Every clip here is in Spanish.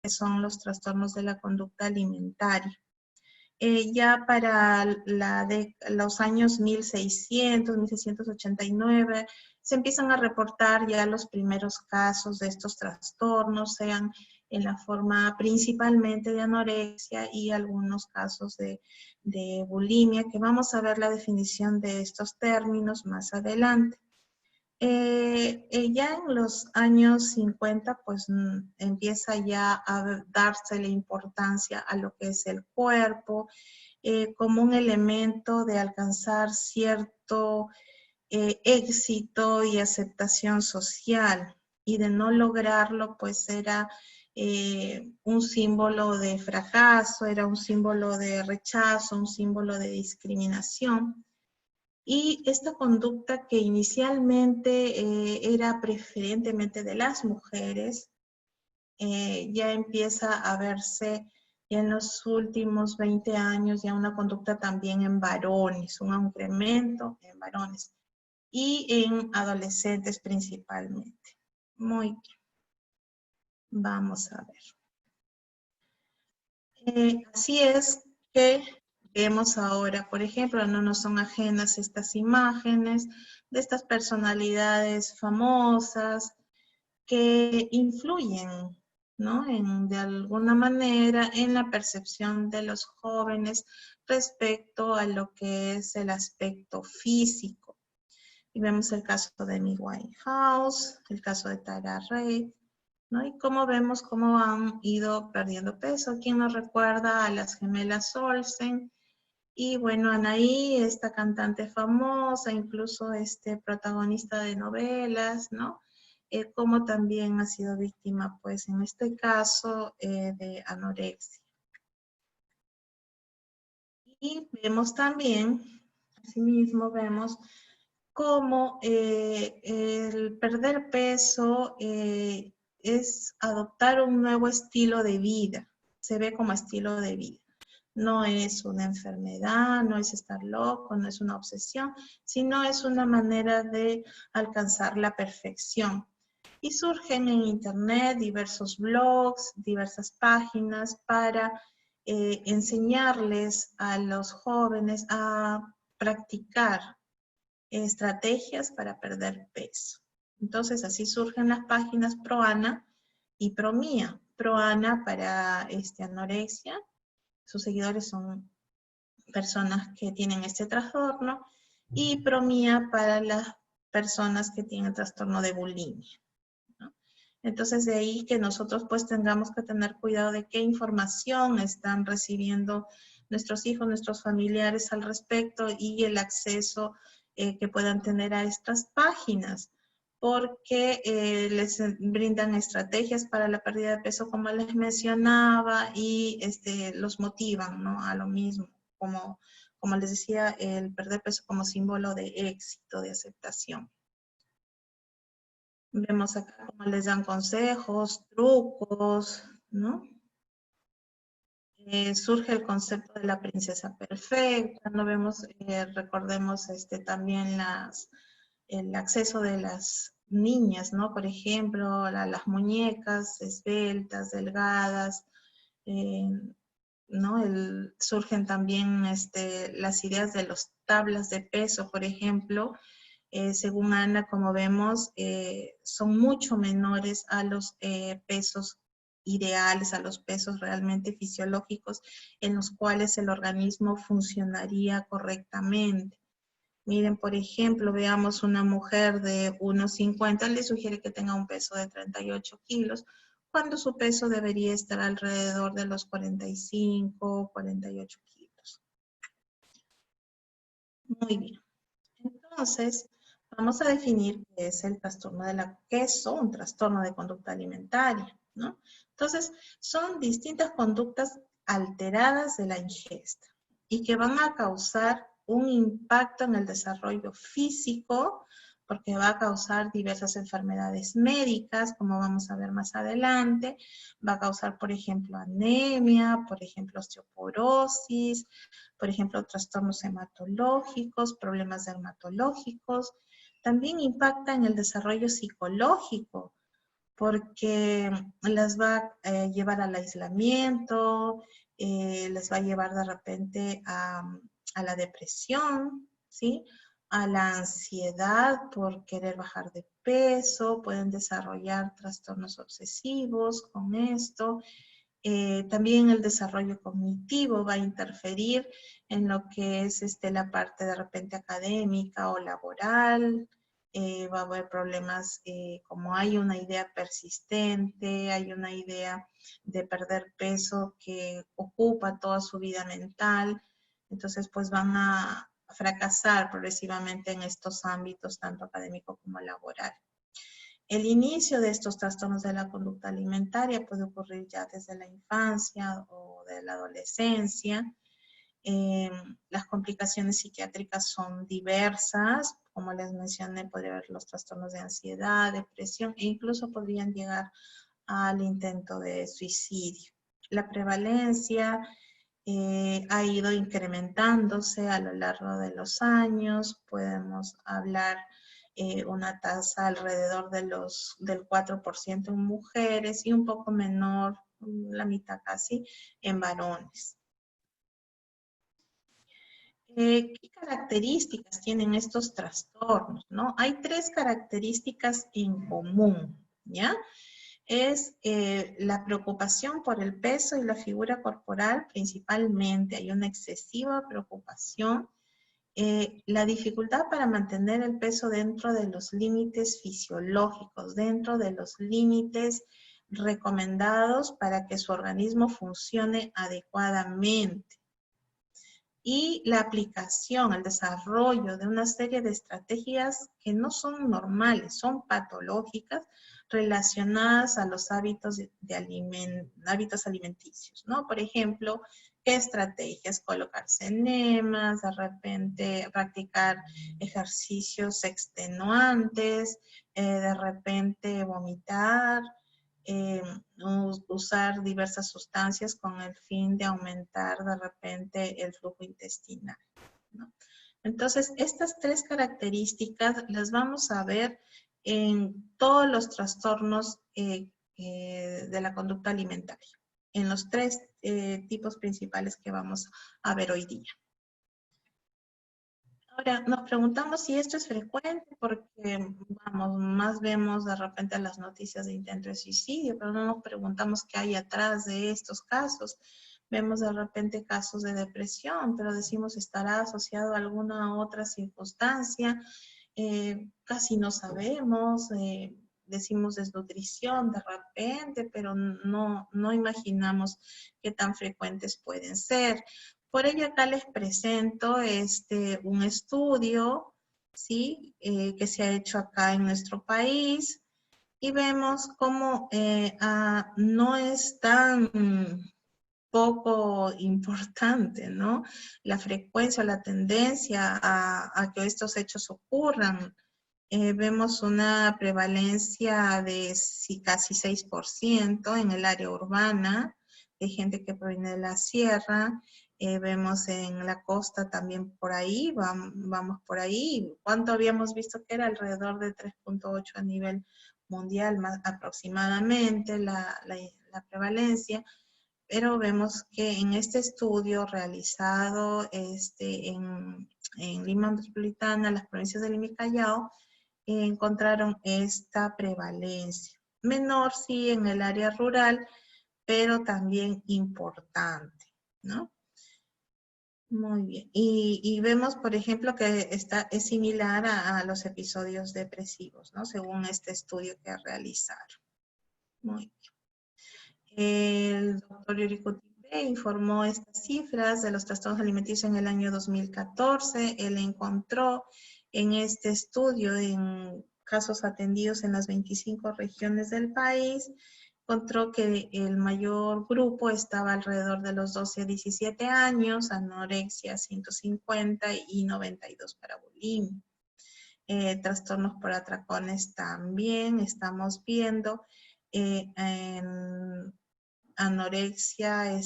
que son los trastornos de la conducta alimentaria. Ya para los años 1600, 1689, se empiezan a reportar ya los primeros casos de estos trastornos, sean en la forma principalmente de anorexia y algunos casos de bulimia, que vamos a ver la definición de estos términos más adelante. Ya en los años 50, pues empieza ya a darse la importancia a lo que es el cuerpo, como un elemento de alcanzar cierto éxito y aceptación social, y de no lograrlo, pues era un símbolo de fracaso, era un símbolo de rechazo, un símbolo de discriminación. Y esta conducta que inicialmente era preferentemente de las mujeres, ya empieza a verse ya en los últimos 20 años ya una conducta también en varones, un incremento en varones y en adolescentes principalmente. Muy bien. Vamos a ver. Así es que vemos ahora, por ejemplo, no nos son ajenas estas imágenes de estas personalidades famosas que influyen, ¿no? De alguna manera en la percepción de los jóvenes respecto a lo que es el aspecto físico. Y vemos el caso de Amy Winehouse, el caso de Tara Reid, ¿no? Y cómo vemos cómo han ido perdiendo peso. ¿Quién nos recuerda a las gemelas Olsen? Y bueno, Anaí, esta cantante famosa, incluso protagonista de novelas, ¿no? Como también ha sido víctima, pues en este caso, de anorexia. Y vemos también, asimismo vemos cómo el perder peso es adoptar un nuevo estilo de vida, se ve como estilo de vida. No es una enfermedad, no es estar loco, no es una obsesión, sino es una manera de alcanzar la perfección. Y surgen en internet diversos blogs, diversas páginas para enseñarles a los jóvenes a practicar estrategias para perder peso. Entonces así surgen las páginas ProAna y ProMía. ProAna para anorexia, sus seguidores son personas que tienen este trastorno, y ProMía para las personas que tienen trastorno de bulimia, ¿no? Entonces de ahí que nosotros pues tengamos que tener cuidado de qué información están recibiendo nuestros hijos, nuestros familiares al respecto, y el acceso que puedan tener a estas páginas, porque les brindan estrategias para la pérdida de peso, como les mencionaba, y los motivan, ¿no?, a lo mismo, como les decía, el perder peso como símbolo de éxito, de aceptación. Vemos acá cómo les dan consejos, trucos, ¿no? Surge el concepto de la princesa perfecta, ¿no? Vemos, recordemos también el acceso de las niñas, ¿no? Por ejemplo, las muñecas esbeltas, delgadas, ¿no? Surgen también las ideas de las tablas de peso, por ejemplo. Según Ana, como vemos, son mucho menores a los pesos ideales, a los pesos realmente fisiológicos en los cuales el organismo funcionaría correctamente. Miren, por ejemplo, veamos una mujer de 1,50, le sugiere que tenga un peso de 38 kilos, cuando su peso debería estar alrededor de los 45, 48 kilos. Muy bien. Entonces, vamos a definir qué es el trastorno de qué es un trastorno de conducta alimentaria, ¿no? Entonces, son distintas conductas alteradas de la ingesta y que van a causar un impacto en el desarrollo físico, porque va a causar diversas enfermedades médicas, como vamos a ver más adelante. Va a causar, por ejemplo, anemia, por ejemplo, osteoporosis, por ejemplo, trastornos hematológicos, problemas dermatológicos. También impacta en el desarrollo psicológico, porque las va a llevar al aislamiento, les va a llevar de repente a la depresión, ¿sí? A la ansiedad por querer bajar de peso, pueden desarrollar trastornos obsesivos con esto. También el desarrollo cognitivo va a interferir en lo que es la parte de repente académica o laboral. Va a haber problemas como hay una idea persistente, hay una idea de perder peso que ocupa toda su vida mental. Entonces, pues van a fracasar progresivamente en estos ámbitos, tanto académico como laboral. El inicio de estos trastornos de la conducta alimentaria puede ocurrir ya desde la infancia o de la adolescencia. Las complicaciones psiquiátricas son diversas, como les mencioné, podría haber los trastornos de ansiedad, depresión e incluso podrían llegar al intento de suicidio. La prevalencia ha ido incrementándose a lo largo de los años. Podemos hablar una tasa alrededor de del 4% en mujeres y un poco menor, la mitad casi, en varones. ¿Qué características tienen estos trastornos? ¿No? Hay 3 características en común, ¿ya? Es la preocupación por el peso y la figura corporal principalmente. Hay una excesiva preocupación. La dificultad para mantener el peso dentro de los límites fisiológicos, dentro de los límites recomendados para que su organismo funcione adecuadamente. Y la aplicación, el desarrollo de una serie de estrategias que no son normales, son patológicas, relacionadas a los hábitos, hábitos alimenticios, ¿no? Por ejemplo, ¿qué estrategias? Colocarse enemas, de repente practicar ejercicios extenuantes, de repente vomitar, usar diversas sustancias con el fin de aumentar de repente el flujo intestinal, ¿no? Entonces, estas 3 características las vamos a ver en todos los trastornos de la conducta alimentaria, en los 3 tipos principales que vamos a ver hoy día. Ahora, nos preguntamos si esto es frecuente porque, vamos, más vemos de repente las noticias de intento de suicidio, pero no nos preguntamos qué hay atrás de estos casos. Vemos de repente casos de depresión, pero decimos estará asociado a alguna otra circunstancia. Casi no sabemos, decimos desnutrición de repente, pero no imaginamos qué tan frecuentes pueden ser. Por ello acá les presento un estudio, ¿sí? Que se ha hecho acá en nuestro país y vemos cómo no es tan poco importante, ¿no? La frecuencia, la tendencia a que estos hechos ocurran. Vemos una prevalencia de casi 6% en el área urbana, de gente que proviene de la sierra. Vemos en la costa también por ahí, vamos por ahí. ¿Cuánto habíamos visto que era? Alrededor de 3.8 a nivel mundial más aproximadamente la prevalencia. Pero vemos que en este estudio realizado en Lima Metropolitana, las provincias de Lima y Callao, encontraron esta prevalencia. Menor sí en el área rural, pero también importante, ¿no? Muy bien. Y vemos, por ejemplo, que es similar a los episodios depresivos, ¿no? Según este estudio que realizaron. Muy bien. El doctor Yuriko Tipe informó estas cifras de los trastornos alimenticios en el año 2014. Él encontró en este estudio, en casos atendidos en las 25 regiones del país, encontró que el mayor grupo estaba alrededor de los 12 a 17 años, anorexia 150 y 92 para bulimia. Trastornos por atracones también estamos viendo. En anorexia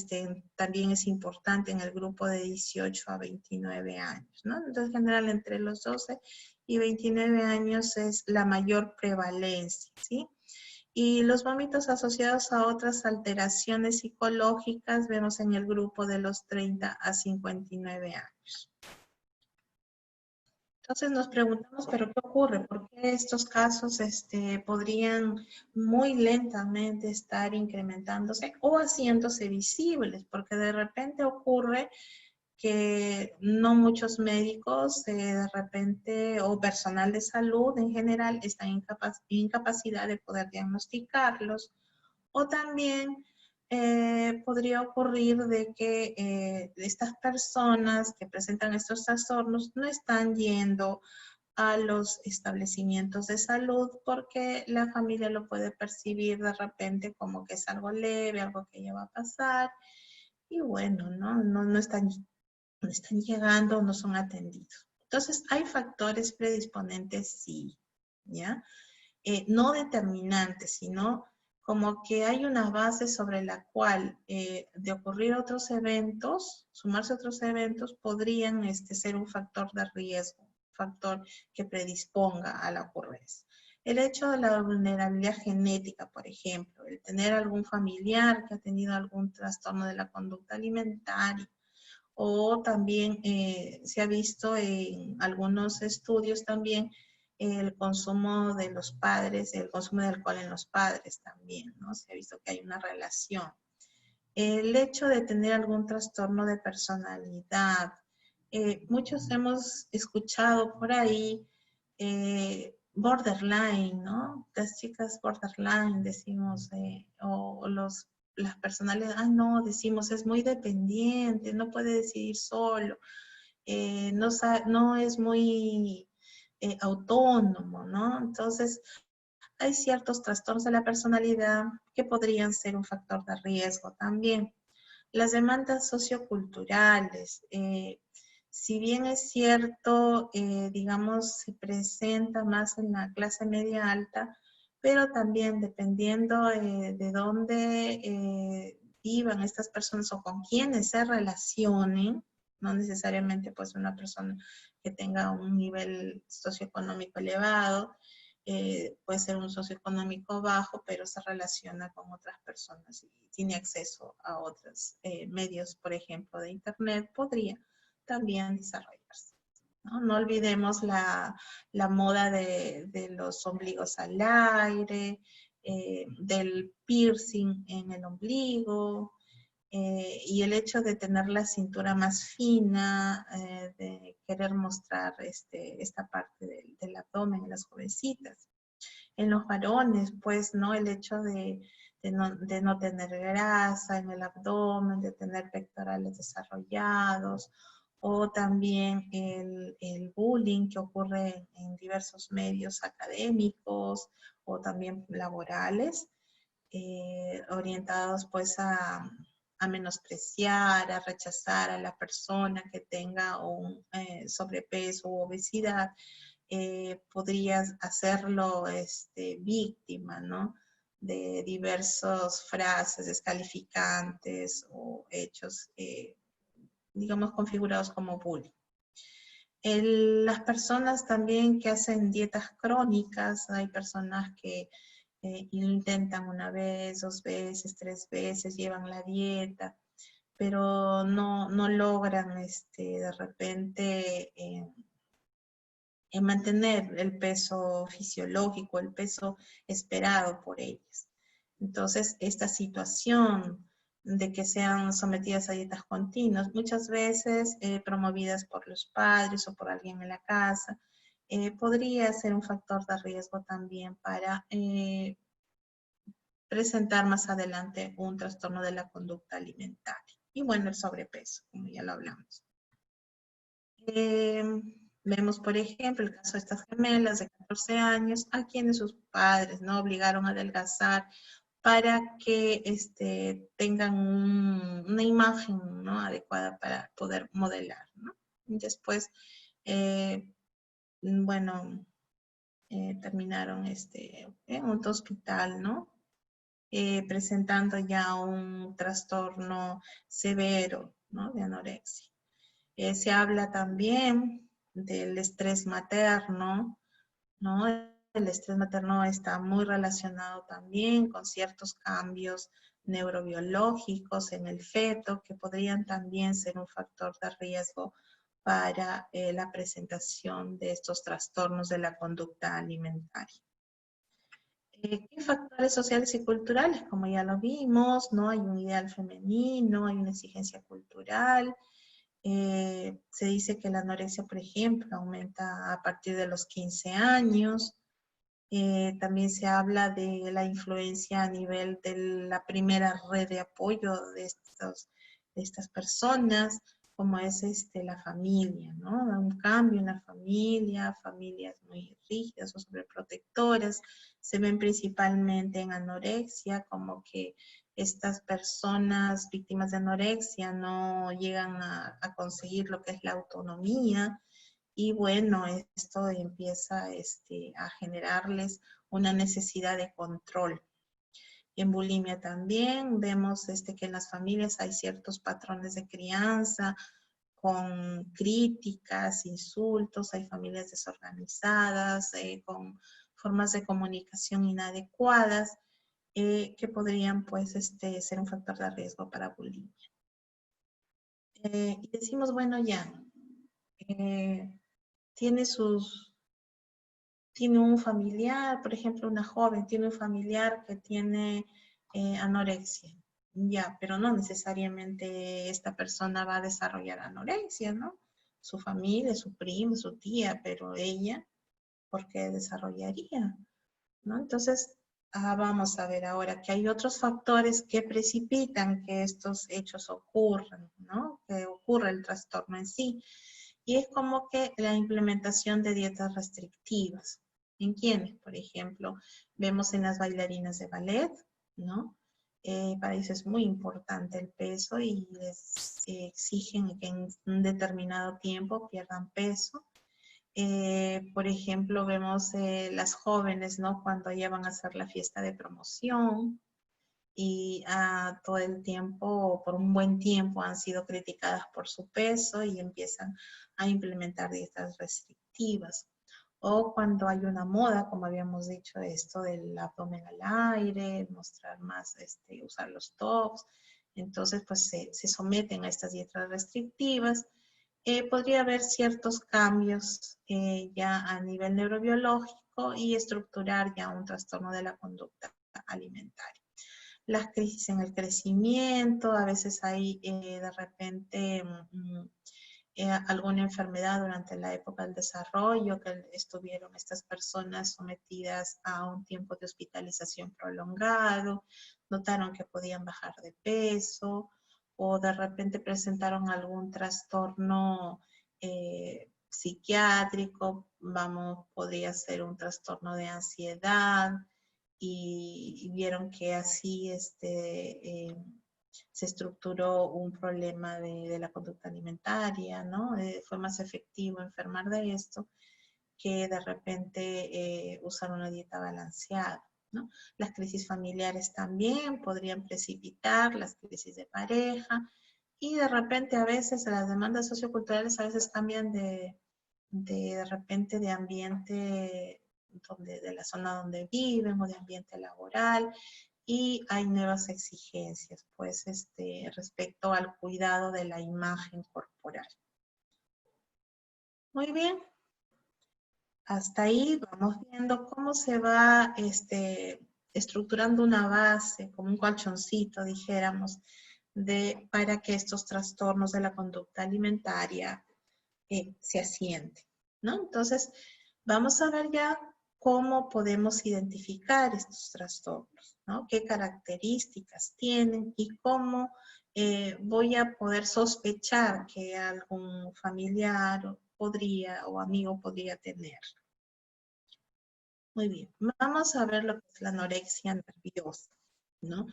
también es importante en el grupo de 18 a 29 años, ¿no? Entonces, en general, entre los 12 y 29 años es la mayor prevalencia, ¿sí? Y los vómitos asociados a otras alteraciones psicológicas vemos en el grupo de los 30 a 59 años. Entonces nos preguntamos, ¿pero qué ocurre? ¿Por qué estos casos podrían muy lentamente estar incrementándose o haciéndose visibles? Porque de repente ocurre que no muchos médicos de repente o personal de salud en general están incapacidad de poder diagnosticarlos, o también podría ocurrir de que estas personas que presentan estos trastornos no están yendo a los establecimientos de salud porque la familia lo puede percibir de repente como que es algo leve, algo que ya va a pasar, y bueno, no están llegando, no son atendidos. Entonces, hay factores predisponentes, sí, ¿ya? No determinantes, sino como que hay una base sobre la cual de ocurrir otros eventos, sumarse a otros eventos, podrían ser un factor de riesgo, factor que predisponga a la ocurrencia. El hecho de la vulnerabilidad genética, por ejemplo, el tener algún familiar que ha tenido algún trastorno de la conducta alimentaria, o también se ha visto en algunos estudios también el consumo de los padres, el consumo de alcohol en los padres también, ¿no? Se ha visto que hay una relación. El hecho de tener algún trastorno de personalidad. Muchos hemos escuchado por ahí borderline, ¿no? Las chicas borderline, decimos, o las personales, no, decimos, es muy dependiente, no puede decidir solo, no es muy autónomo, ¿no? Entonces, hay ciertos trastornos de la personalidad que podrían ser un factor de riesgo también. Las demandas socioculturales, si bien es cierto, digamos, se presenta más en la clase media alta, pero también dependiendo de dónde vivan estas personas o con quiénes se relacionen, no necesariamente pues una persona que tenga un nivel socioeconómico elevado, puede ser un socioeconómico bajo, pero se relaciona con otras personas y tiene acceso a otros medios, por ejemplo, de Internet, podría también desarrollarse. No olvidemos la moda de los ombligos al aire, del piercing en el ombligo, y el hecho de tener la cintura más fina, de querer mostrar esta parte del abdomen en las jovencitas. En los varones, pues, ¿no? El hecho de no tener grasa en el abdomen, de tener pectorales desarrollados, o también el bullying que ocurre en diversos medios académicos o también laborales, orientados pues a menospreciar, a rechazar a la persona que tenga un sobrepeso u obesidad, podrías hacerlo víctima, ¿no? De diversas frases descalificantes o hechos, digamos, configurados como bullying. Las personas también que hacen dietas crónicas, hay personas que intentan una vez, 2 veces, 3 veces, llevan la dieta, pero no logran de repente en mantener el peso fisiológico, el peso esperado por ellas. Entonces, esta situación de que sean sometidas a dietas continuas, muchas veces promovidas por los padres o por alguien en la casa, podría ser un factor de riesgo también para presentar más adelante un trastorno de la conducta alimentaria. Y bueno, el sobrepeso, como ya lo hablamos. Vemos, por ejemplo, el caso de estas gemelas de 14 años, a quienes sus padres no obligaron a adelgazar para que tengan una imagen, ¿no? adecuada para poder modelar, ¿no? Después, bueno, terminaron en un hospital, ¿no? Presentando ya un trastorno severo, ¿no? De anorexia. Se habla también del estrés materno, ¿no? el estrés materno está muy relacionado también con ciertos cambios neurobiológicos en el feto que podrían también ser un factor de riesgo para la presentación de estos trastornos de la conducta alimentaria. ¿Qué factores sociales y culturales? Como ya lo vimos, no hay un ideal femenino, hay una exigencia cultural. Se dice que la anorexia, por ejemplo, aumenta a partir de los 15 años. También se habla de la influencia a nivel de la primera red de apoyo de estas personas, como es la familia, ¿no? Da un cambio en la familia, familias muy rígidas o sobreprotectoras, se ven principalmente en anorexia, como que estas personas víctimas de anorexia no llegan a conseguir lo que es la autonomía, y bueno, esto empieza a generarles una necesidad de control. En bulimia también vemos que en las familias hay ciertos patrones de crianza con críticas, insultos, hay familias desorganizadas, con formas de comunicación inadecuadas, que podrían pues ser un factor de riesgo para bulimia. Y decimos, bueno, ya, tiene un familiar, por ejemplo, una joven tiene un familiar que tiene anorexia, ya, pero no necesariamente esta persona va a desarrollar anorexia, ¿no? Su familia, su prima, su tía, pero ella, ¿por qué desarrollaría? ¿No? Entonces, vamos a ver ahora que hay otros factores que precipitan que estos hechos ocurran, ¿no? Que ocurra el trastorno en sí. Y es como que la implementación de dietas restrictivas. ¿En quiénes? Por ejemplo, vemos en las bailarinas de ballet, ¿no? Para eso es muy importante el peso y les exigen que en un determinado tiempo pierdan peso. Por ejemplo, vemos las jóvenes, ¿no? Cuando ya van a hacer la fiesta de promoción, y todo el tiempo, por un buen tiempo, han sido criticadas por su peso y empiezan a implementar dietas restrictivas. O cuando hay una moda, como habíamos dicho, esto del abdomen al aire, mostrar más, usar los tops, entonces pues se someten a estas dietas restrictivas. Podría haber ciertos cambios ya a nivel neurobiológico y estructurar ya un trastorno de la conducta alimentaria. Las crisis en el crecimiento, a veces hay de repente alguna enfermedad durante la época del desarrollo, que estuvieron estas personas sometidas a un tiempo de hospitalización prolongado, notaron que podían bajar de peso, o de repente presentaron algún trastorno psiquiátrico, podría ser un trastorno de ansiedad, y vieron que así se estructuró un problema de la conducta alimentaria, ¿no? Fue más efectivo enfermar de esto que de repente usar una dieta balanceada, ¿no? Las crisis familiares también podrían precipitar las crisis de pareja, y de repente a veces las demandas socioculturales a veces cambian de repente de ambiente de la zona donde viven o de ambiente laboral, y hay nuevas exigencias, pues, respecto al cuidado de la imagen corporal. Muy bien. Hasta ahí vamos viendo cómo se va estructurando una base, como un colchoncito, dijéramos, para que estos trastornos de la conducta alimentaria se asienten, ¿no? Entonces, vamos a ver ya cómo podemos identificar estos trastornos, ¿no? Qué características tienen y cómo voy a poder sospechar que algún familiar podría o amigo podría tener. Muy bien, vamos a ver lo que es la anorexia nerviosa, ¿no?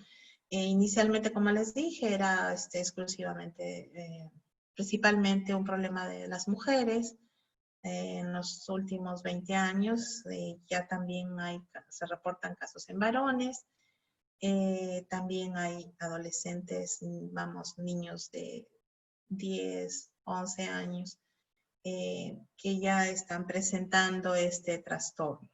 Inicialmente, como les dije, era exclusivamente, principalmente un problema de las mujeres. En los últimos 20 años ya también se reportan casos en varones. También hay adolescentes, niños de 10, 11 años que ya están presentando este trastorno.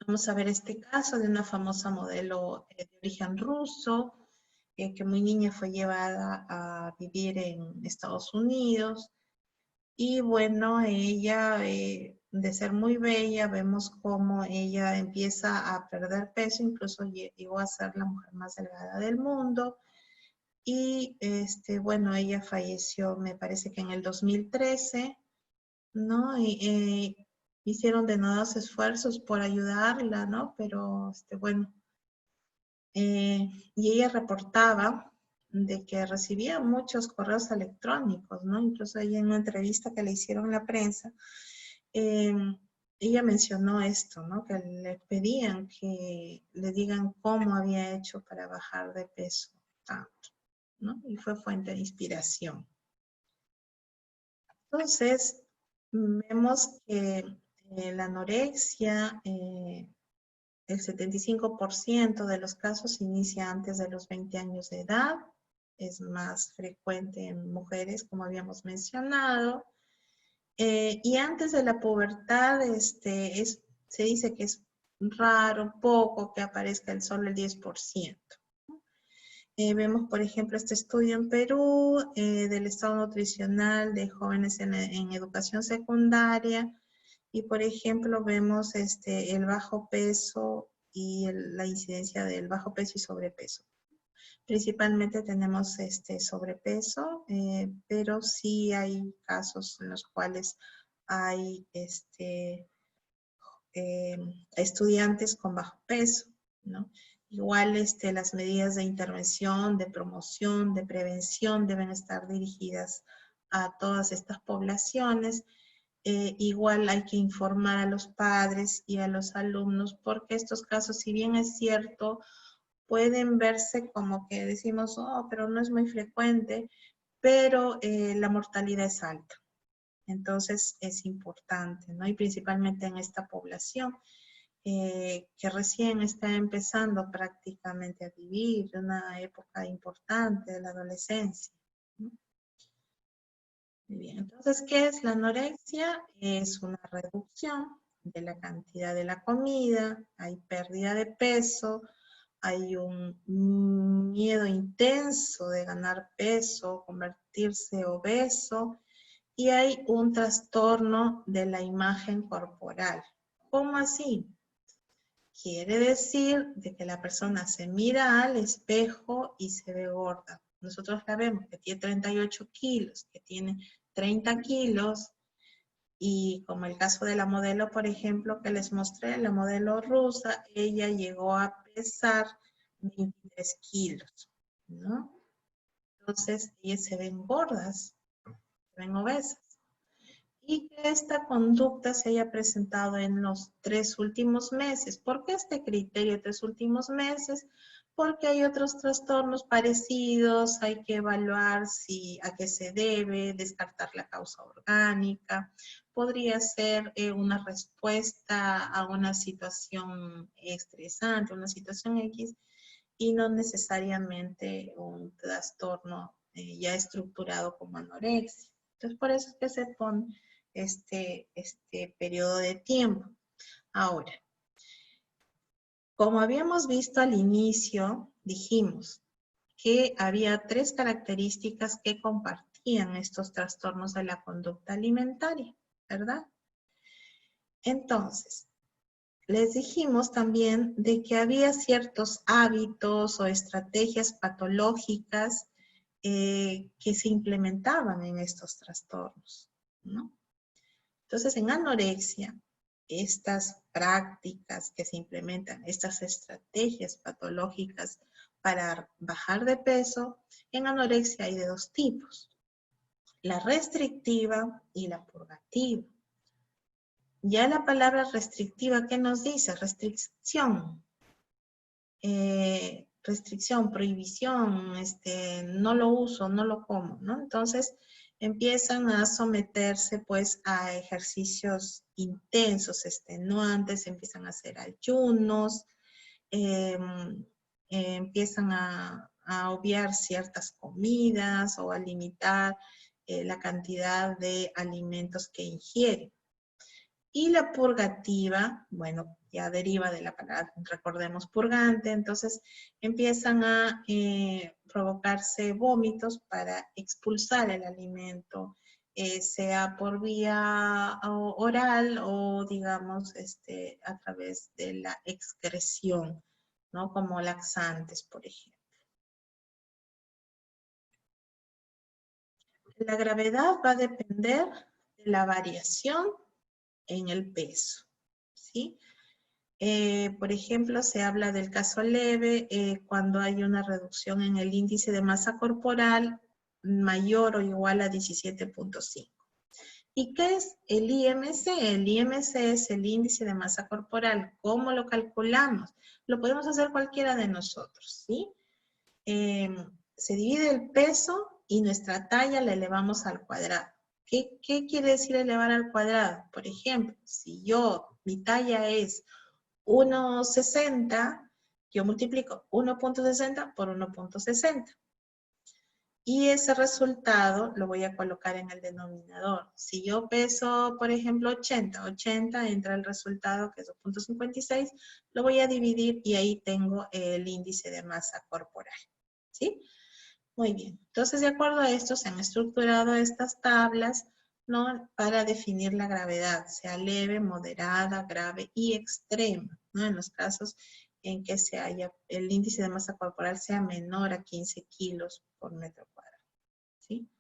Vamos a ver este caso de una famosa modelo de origen ruso, que muy niña fue llevada a vivir en Estados Unidos. Y bueno, ella, de ser muy bella, vemos cómo ella empieza a perder peso, incluso llegó a ser la mujer más delgada del mundo. Y bueno, ella falleció, me parece que en el 2013, ¿no? Y hicieron denodados esfuerzos por ayudarla, ¿no? Pero, bueno, y ella reportaba de que recibía muchos correos electrónicos, ¿no? Incluso ella en una entrevista que le hicieron en la prensa, eh, ella mencionó esto, ¿no? Que le pedían que le digan cómo había hecho para bajar de peso tanto, ¿no? Y fue fuente de inspiración. Entonces, vemos que la anorexia, el 75% de los casos inicia antes de los 20 años de edad, es más frecuente en mujeres, como habíamos mencionado, y antes de la pubertad se dice que es raro, poco, que aparezca solo el 10%. Vemos, por ejemplo, este estudio en Perú del estado nutricional de jóvenes en educación secundaria, y por ejemplo vemos el bajo peso y la incidencia del bajo peso y sobrepeso. Principalmente tenemos sobrepeso, pero sí hay casos en los cuales hay estudiantes con bajo peso, ¿no? Igual las medidas de intervención, de promoción, de prevención deben estar dirigidas a todas estas poblaciones. Igual hay que informar a los padres y a los alumnos, porque estos casos, si bien es cierto, pueden verse como que decimos, oh, pero no es muy frecuente, pero la mortalidad es alta. Entonces es importante, ¿no? Y principalmente en esta población que recién está empezando prácticamente a vivir una época importante de la adolescencia, ¿no? Muy bien, entonces, ¿qué es la anorexia? Es una reducción de la cantidad de la comida, hay pérdida de peso, hay un miedo intenso de ganar peso, convertirse obeso, y hay un trastorno de la imagen corporal. ¿Cómo así? Quiere decir de que la persona se mira al espejo y se ve gorda. Nosotros la vemos que tiene 38 kilos, que tiene 30 kilos, y como el caso de la modelo, por ejemplo, que les mostré, la modelo rusa, ella llegó a pesar 23 kilos, ¿no? Entonces, ellas se ven gordas, se ven obesas. Y que esta conducta se haya presentado en los 3 últimos meses. ¿Por qué este criterio de 3 últimos meses? Porque hay otros trastornos parecidos, hay que evaluar a qué se debe, descartar la causa orgánica. Podría ser una respuesta a una situación estresante, una situación X, y no necesariamente un trastorno ya estructurado como anorexia. Entonces, por eso es que se pone este periodo de tiempo. Ahora, como habíamos visto al inicio, dijimos que había 3 características que compartían estos trastornos de la conducta alimentaria, ¿verdad? Entonces, les dijimos también de que había ciertos hábitos o estrategias patológicas que se implementaban en estos trastornos, ¿no? Entonces, en anorexia, estas prácticas que se implementan, estas estrategias patológicas para bajar de peso, en anorexia hay de 2 tipos, la restrictiva y la purgativa. Ya la palabra restrictiva, ¿qué nos dice? Restricción. Restricción, prohibición, no lo uso, no lo como, ¿no? Entonces empiezan a someterse pues a ejercicios intensos, extenuantes, empiezan a hacer ayunos, empiezan a obviar ciertas comidas o a limitar la cantidad de alimentos que ingieren. Y la purgativa, bueno, ya deriva de la palabra, recordemos, purgante, entonces empiezan a provocarse vómitos para expulsar el alimento, sea por vía oral o digamos a través de la excreción, ¿no? Como laxantes, por ejemplo. La gravedad va a depender de la variación en el peso, ¿sí? Por ejemplo, se habla del caso leve cuando hay una reducción en el índice de masa corporal mayor o igual a 17.5. ¿Y qué es el IMC? El IMC es el índice de masa corporal. ¿Cómo lo calculamos? Lo podemos hacer cualquiera de nosotros, ¿sí? Se divide el peso y nuestra talla la elevamos al cuadrado. ¿Qué quiere decir elevar al cuadrado? Por ejemplo, si mi talla es 1,60, yo multiplico 1.60 por 1.60. Y ese resultado lo voy a colocar en el denominador. Si yo peso, por ejemplo, 80 entra el resultado que es 2.56, lo voy a dividir y ahí tengo el índice de masa corporal. ¿Sí? Muy bien. Entonces, de acuerdo a esto, se han estructurado estas tablas, ¿no? Para definir la gravedad, sea leve, moderada, grave y extrema, ¿no? En los casos en que el índice de masa corporal sea menor a 15 kilos por metro cuadrado, ¿sí?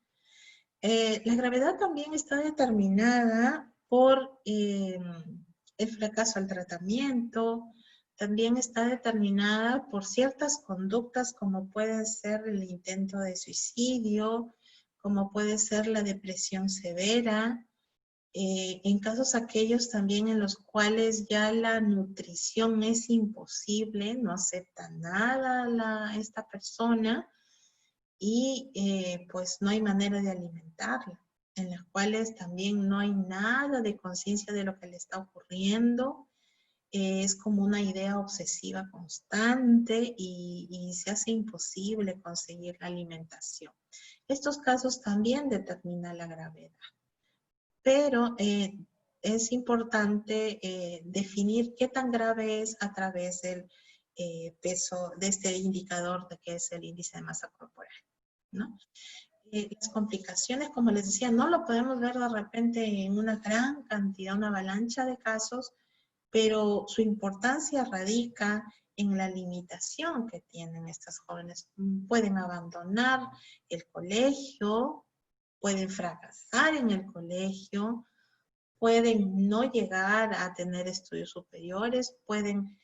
La gravedad también está determinada por el fracaso al tratamiento, también está determinada por ciertas conductas como puede ser el intento de suicidio, como puede ser la depresión severa, en casos aquellos también en los cuales ya la nutrición es imposible, no acepta nada esta persona y pues no hay manera de alimentarla, en las cuales también no hay nada de conciencia de lo que le está ocurriendo, es como una idea obsesiva constante y se hace imposible conseguir la alimentación. Estos casos también determinan la gravedad, pero es importante definir qué tan grave es a través del peso, de este indicador de que es el índice de masa corporal, ¿no? Las complicaciones, como les decía, no lo podemos ver de repente en una gran cantidad, una avalancha de casos, pero su importancia radica en la limitación que tienen estas jóvenes. Pueden abandonar el colegio, pueden fracasar en el colegio, pueden no llegar a tener estudios superiores, pueden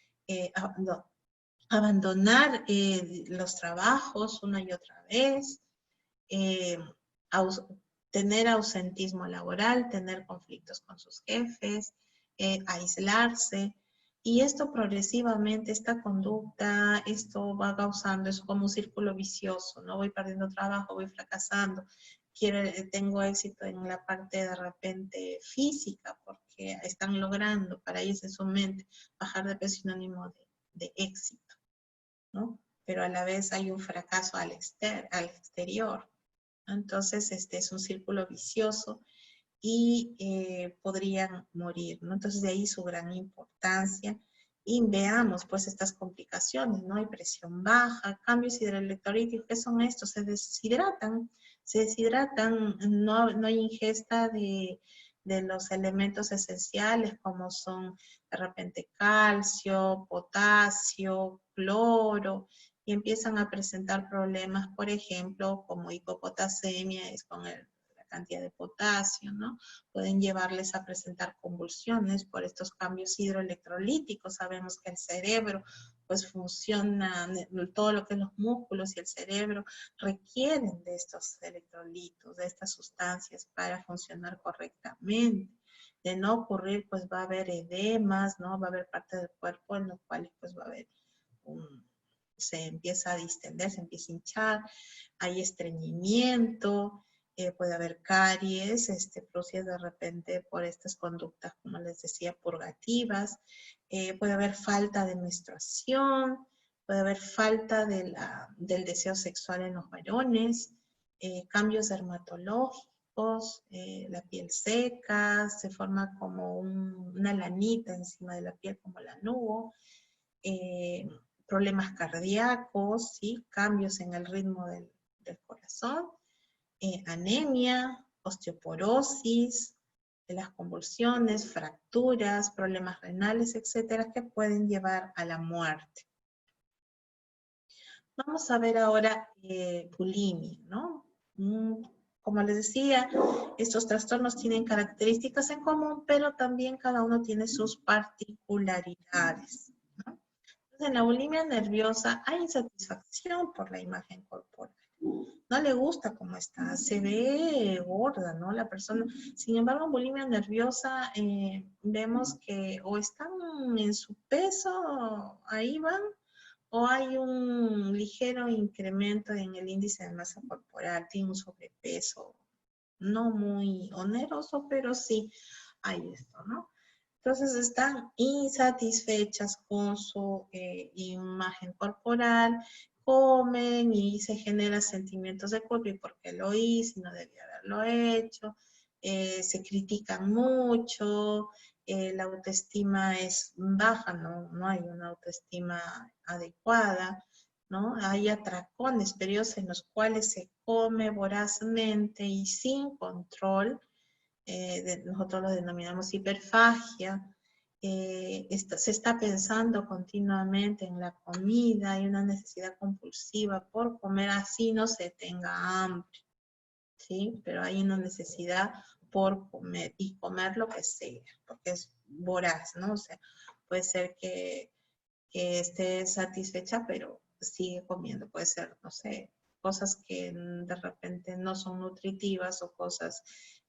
abandonar los trabajos una y otra vez, tener ausentismo laboral, tener conflictos con sus jefes, aislarse. Y esto progresivamente, esta conducta, esto va causando, es como un círculo vicioso, ¿no? Voy perdiendo trabajo, voy fracasando, tengo éxito en la parte de repente física, porque están logrando para ellos en su mente bajar de peso sinónimo de éxito, ¿no? Pero a la vez hay un fracaso al exterior. Entonces, es un círculo vicioso y podrían morir, ¿no? Entonces, de ahí su gran importancia. Y veamos, pues, estas complicaciones, ¿no? Hay presión baja, cambios hidroelectrolíticos, ¿qué son estos? Se deshidratan, no hay ingesta de los elementos esenciales como son de repente calcio, potasio, cloro, y empiezan a presentar problemas, por ejemplo, como hipopotasemia, es con la cantidad de potasio, ¿no? Pueden llevarles a presentar convulsiones por estos cambios hidroelectrolíticos. Sabemos que el cerebro, pues funciona, todo lo que es los músculos y el cerebro requieren de estos electrolitos, de estas sustancias para funcionar correctamente. De no ocurrir, pues va a haber edemas, ¿no? Va a haber parte del cuerpo en los cuales pues va a haber se empieza a distender, se empieza a hinchar, hay estreñimiento, puede haber caries, producidas de repente por estas conductas, como les decía, purgativas, puede haber falta de menstruación, puede haber falta del deseo sexual en los varones, cambios dermatológicos, secos, la piel seca, se forma como una lanita encima de la piel como la nubo, problemas cardíacos, ¿sí? Cambios en el ritmo del corazón, anemia, osteoporosis, las convulsiones, fracturas, problemas renales, etcétera, que pueden llevar a la muerte. Vamos a ver ahora bulimia, ¿no? Como les decía, estos trastornos tienen características en común, pero también cada uno tiene sus particularidades, ¿no? Entonces, en la bulimia nerviosa hay insatisfacción por la imagen corporal. No le gusta cómo está, se ve gorda, ¿no? La persona. Sin embargo, en bulimia nerviosa vemos que o están en su peso, ahí van, o hay un ligero incremento en el índice de masa corporal, tiene un sobrepeso, no muy oneroso, pero sí hay esto, ¿no? Entonces están insatisfechas con su imagen corporal, comen y se generan sentimientos de culpa, y por qué lo hice, no debía haberlo hecho, se critican mucho, la autoestima es baja, no hay una autoestima adecuada, ¿no? Hay atracones, periodos en los cuales se come vorazmente y sin control, nosotros lo denominamos hiperfagia, se está pensando continuamente en la comida, hay una necesidad compulsiva por comer, así no se tenga hambre, ¿sí? Pero hay una necesidad por comer, y comer lo que sea, porque es voraz, ¿no? O sea, puede ser que esté satisfecha, pero sigue comiendo, puede ser, no sé, cosas que de repente no son nutritivas, o cosas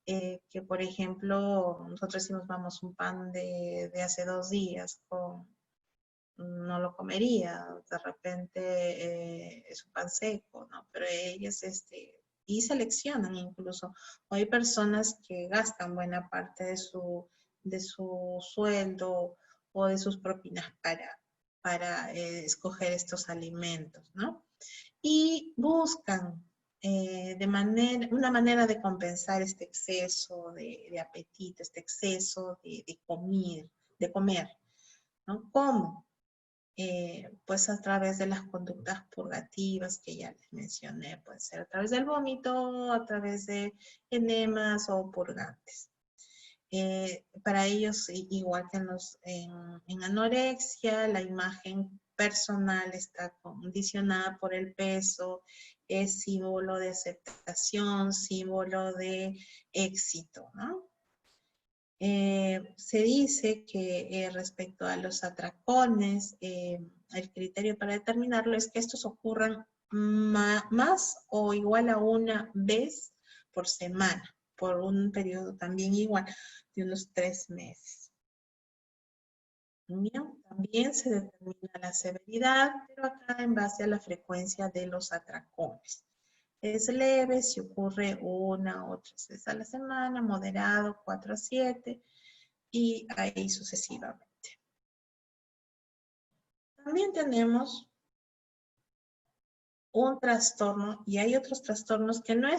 que, por ejemplo, nosotros decimos, vamos, un pan de hace 2 días, no lo comería, de repente es un pan seco, ¿no? Pero ellas, y seleccionan incluso. O hay personas que gastan buena parte de su sueldo o de sus propinas para escoger estos alimentos, ¿no? Y buscan una manera de compensar este exceso de apetito, este exceso de comer, ¿no? ¿Cómo? Pues a través de las conductas purgativas que ya les mencioné, puede ser a través del vómito, a través de enemas o purgantes. Para ellos, igual que en anorexia, la imagen personal está condicionada por el peso, es símbolo de aceptación, símbolo de éxito, ¿no? Se dice que respecto a los atracones, el criterio para determinarlo es que estos ocurran más o igual a una vez por semana, por un periodo también igual de unos 3 meses. Bien, también se determina la severidad, pero acá en base a la frecuencia de los atracones. Es leve si ocurre 1 o 3 veces a la semana, moderado 4 a 7, y ahí sucesivamente. También tenemos un trastorno, y hay otros trastornos que no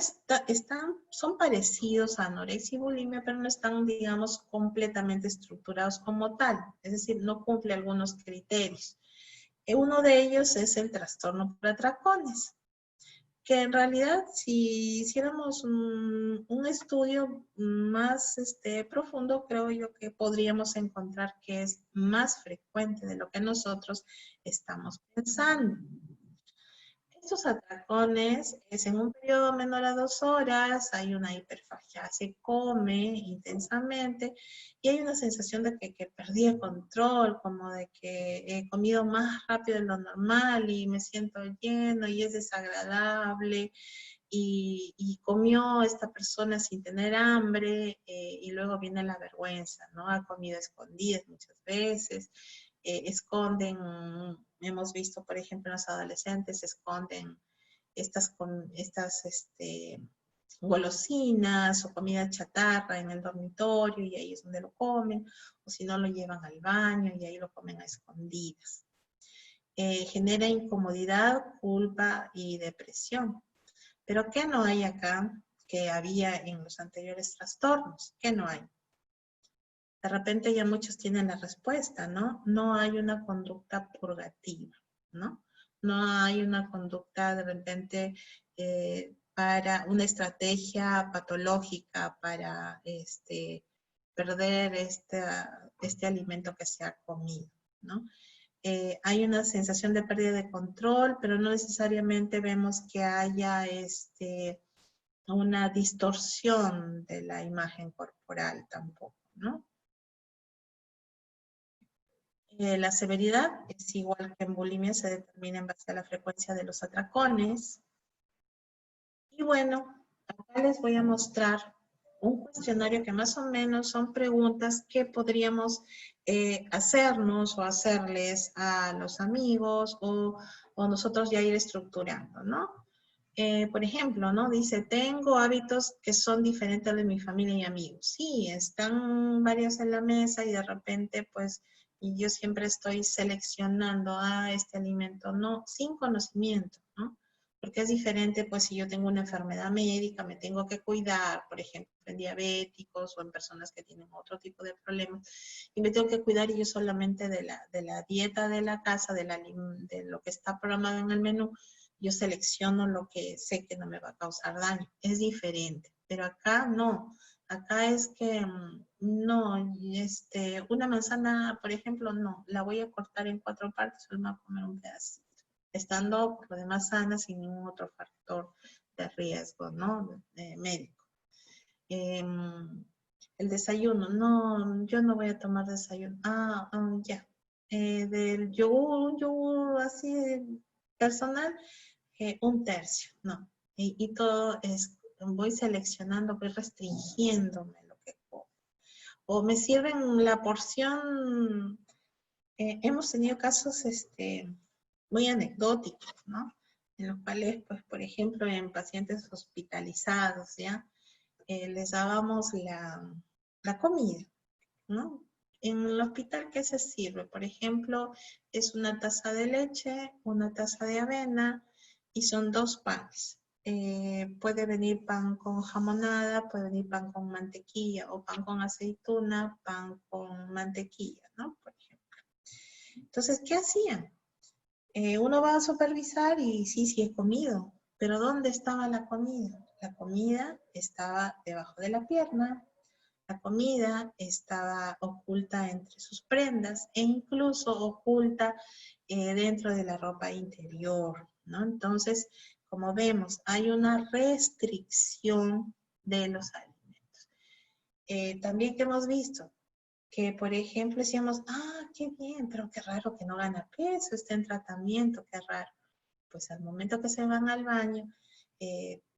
son parecidos a anorexia y bulimia, pero no están, digamos, completamente estructurados como tal, es decir, no cumple algunos criterios. Uno de ellos es el trastorno por atracones, que en realidad, si hiciéramos un estudio más profundo, creo yo que podríamos encontrar que es más frecuente de lo que nosotros estamos pensando. Estos atracones es en un periodo menor a 2 horas, hay una hiperfagia, se come intensamente y hay una sensación de que perdí el control, como de que he comido más rápido de lo normal y me siento lleno y es desagradable, y comió esta persona sin tener hambre, y luego viene la vergüenza, ¿no? Ha comido a escondidas muchas veces, esconden, hemos visto, por ejemplo, en los adolescentes, esconden estas golosinas o comida chatarra en el dormitorio, y ahí es donde lo comen, o si no lo llevan al baño y ahí lo comen a escondidas. Genera incomodidad, culpa y depresión. Pero ¿qué no hay acá? que había en los anteriores trastornos, que no hay. De repente ya muchos tienen la respuesta, ¿no? No hay una conducta purgativa, ¿no? No hay una conducta de repente para una estrategia patológica para perder este alimento que se ha comido, ¿no? Hay una sensación de pérdida de control, pero no necesariamente vemos que haya una distorsión de la imagen corporal tampoco, ¿no? La severidad es igual que en bulimia, se determina en base a la frecuencia de los atracones. Y bueno, acá les voy a mostrar un cuestionario que más o menos son preguntas que podríamos hacernos o hacerles a los amigos o nosotros ya ir estructurando, ¿no? Por ejemplo, ¿no? Dice, tengo hábitos que son diferentes de mi familia y amigos. Sí, están varios en la mesa y de repente, pues, y yo siempre estoy seleccionando este alimento, no, sin conocimiento, ¿no? Porque es diferente, pues, si yo tengo una enfermedad médica, me tengo que cuidar, por ejemplo, en diabéticos o en personas que tienen otro tipo de problemas, y me tengo que cuidar y yo solamente de la dieta de la casa, de lo que está programado en el menú, yo selecciono lo que sé que no me va a causar daño. Es diferente, pero acá no. Acá es que no, una manzana, por ejemplo, no, la voy a cortar en 4 partes, solo me voy a comer un pedacito, estando por lo demás sana sin ningún otro factor de riesgo, ¿no? Médico. El desayuno, no, yo no voy a tomar desayuno. Ya. Del yogur, un yogur así personal, un tercio, no. Y todo es, voy seleccionando, voy restringiéndome lo que como. O me sirven la porción, hemos tenido casos muy anecdóticos, ¿no? En los cuales, pues, por ejemplo, en pacientes hospitalizados, ¿ya? Les dábamos la comida, ¿no? En el hospital, ¿qué se sirve? Por ejemplo, es una taza de leche, una taza de avena y son 2 panes. Puede venir pan con jamonada, puede venir pan con mantequilla o pan con aceituna, pan con mantequilla, ¿no? Por ejemplo. Entonces, ¿qué hacían? Uno va a supervisar y sí he comido, pero ¿dónde estaba la comida? La comida estaba debajo de la pierna, la comida estaba oculta entre sus prendas e incluso oculta dentro de la ropa interior, ¿no? Entonces, como vemos, hay una restricción de los alimentos. También que hemos visto que, por ejemplo, decíamos, qué bien, pero qué raro que no gana peso, está en tratamiento, qué raro. Pues al momento que se van al baño,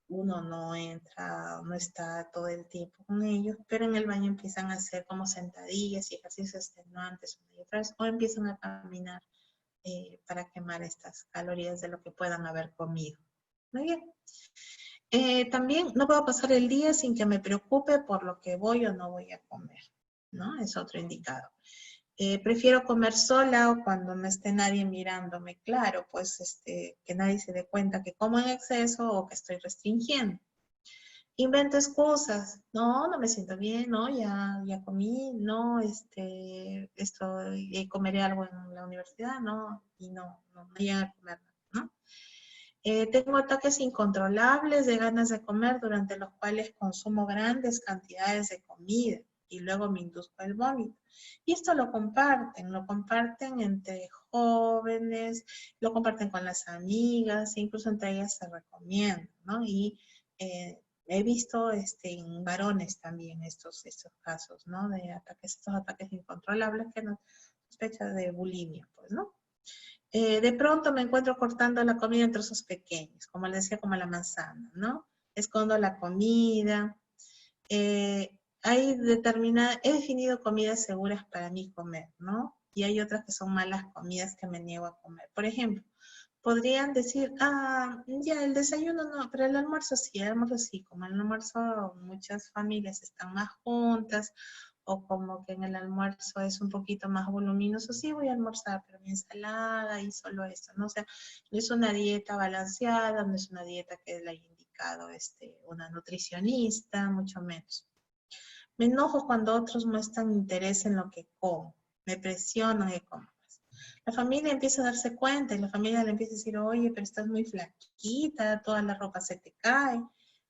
uno no entra, no está todo el tiempo con ellos, pero en el baño empiezan a hacer como sentadillas y ejercicios extenuantes una y otra vez, o empiezan a caminar para quemar estas calorías de lo que puedan haber comido. Muy bien. También no puedo pasar el día sin que me preocupe por lo que voy o no voy a comer, ¿no? Es otro indicador. Prefiero comer sola o cuando no esté nadie mirándome. Claro, pues que nadie se dé cuenta que como en exceso o que estoy restringiendo. Invento excusas. No, no me siento bien, no, ya comí, no, comeré algo en la universidad, no, y no llegan a comer, ¿no? Tengo ataques incontrolables de ganas de comer durante los cuales consumo grandes cantidades de comida y luego me induzco el vómito. Y esto lo comparten entre jóvenes, lo comparten con las amigas, incluso entre ellas se recomienda, ¿no? Y he visto en varones también estos casos, ¿no? De estos ataques incontrolables que nos sospecha de bulimia, pues, ¿no? De pronto me encuentro cortando la comida en trozos pequeños, como les decía, como la manzana, ¿no? Escondo la comida. He definido comidas seguras para mí comer, ¿no? Y hay otras que son malas comidas que me niego a comer. Por ejemplo, podrían decir, ya el desayuno no, pero el almuerzo sí, como en el almuerzo muchas familias están más juntas, o como que en el almuerzo es un poquito más voluminoso, sí voy a almorzar, pero mi ensalada y solo eso, ¿no? O sea, no es una dieta balanceada, no es una dieta que la haya indicado indicado una nutricionista, mucho menos. Me enojo cuando otros muestran interés en lo que como, me presionan que como más. La familia empieza a darse cuenta y la familia le empieza a decir, oye, pero estás muy flaquita, toda la ropa se te cae.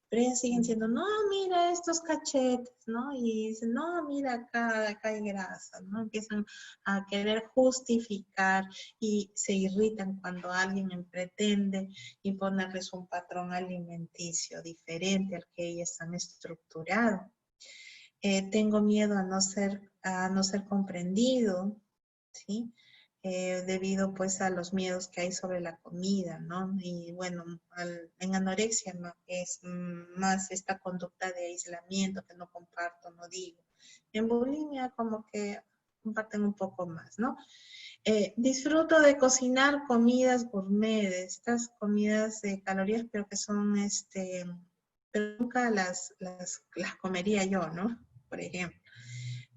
Pero ellas siguen diciendo, no, mira estos cachetes, ¿no? Y dicen, no, mira acá hay grasa, ¿no? Empiezan a querer justificar y se irritan cuando alguien pretende imponerles un patrón alimenticio diferente al que ellas han estructurado. Tengo miedo a no ser comprendido, ¿sí? Debido pues a los miedos que hay sobre la comida, ¿no? Y bueno, en anorexia es más esta conducta de aislamiento que no comparto, no digo. En bulimia como que comparten un poco más, ¿no? Disfruto de cocinar comidas gourmet, estas comidas de calorías, pero que son, pero nunca las comería yo, ¿no? Por ejemplo.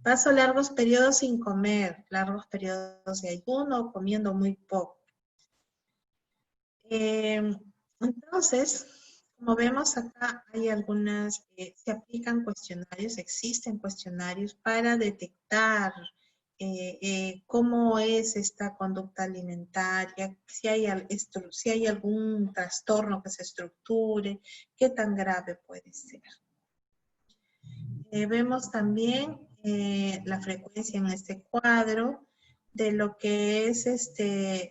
Paso largos periodos sin comer, largos periodos de ayuno, comiendo muy poco. Entonces, como vemos acá, hay algunas, se aplican cuestionarios, existen cuestionarios para detectar cómo es esta conducta alimentaria, si hay algún trastorno que se estructure, qué tan grave puede ser. Vemos también la frecuencia en este cuadro de lo que es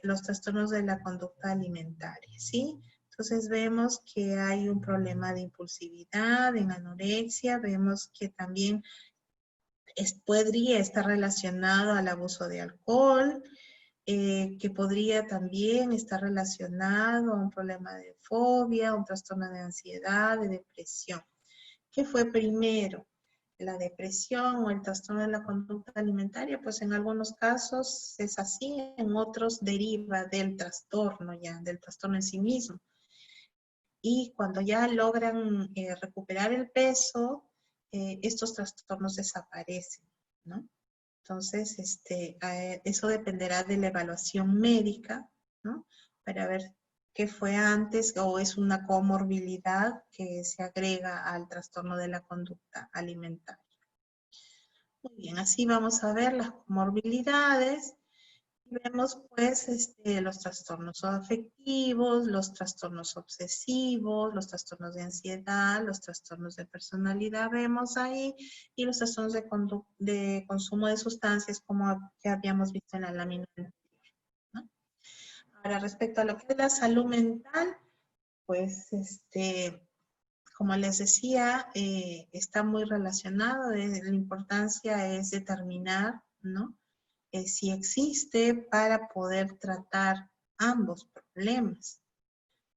los trastornos de la conducta alimentaria, ¿sí? Entonces vemos que hay un problema de impulsividad, en anorexia, vemos que también podría estar relacionado al abuso de alcohol, que podría también estar relacionado a un problema de fobia, un trastorno de ansiedad, de depresión. ¿Qué fue primero? La depresión o el trastorno de la conducta alimentaria, pues en algunos casos es así, en otros deriva del trastorno ya, del trastorno en sí mismo. Y cuando ya logran recuperar el peso, estos trastornos desaparecen, ¿no? Entonces, eso dependerá de la evaluación médica, ¿no? Para ver qué fue antes o es una comorbilidad que se agrega al trastorno de la conducta alimentaria. Muy bien, así vamos a ver las comorbilidades. Vemos pues los trastornos afectivos, los trastornos obsesivos, los trastornos de ansiedad, los trastornos de personalidad vemos ahí, y los trastornos de consumo de sustancias como que habíamos visto en la lámina anterior, ¿no? Ahora, respecto a lo que es la salud mental, pues como les decía, está muy relacionado. La importancia es determinar, ¿no? Si existe para poder tratar ambos problemas.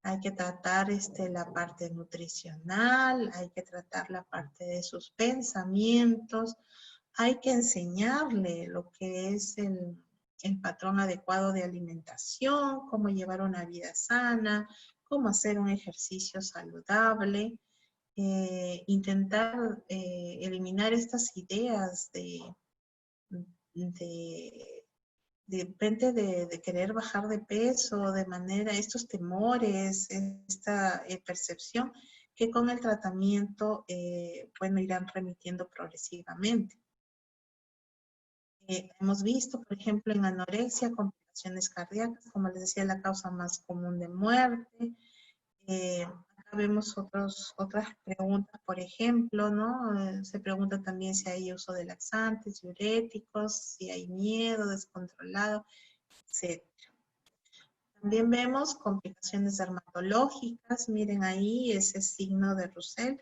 Hay que tratar la parte nutricional, hay que tratar la parte de sus pensamientos, hay que enseñarle lo que es el patrón adecuado de alimentación, cómo llevar una vida sana, cómo hacer un ejercicio saludable, intentar eliminar estas ideas de repente de querer bajar de peso, de manera, estos temores, esta percepción, que con el tratamiento, bueno, irán remitiendo progresivamente. Hemos visto, por ejemplo, en anorexia, complicaciones cardíacas, como les decía, la causa más común de muerte. Acá vemos otras preguntas, por ejemplo, ¿no? Se pregunta también si hay uso de laxantes, diuréticos, si hay miedo descontrolado, etc. También vemos complicaciones dermatológicas, miren ahí ese signo de Roussel,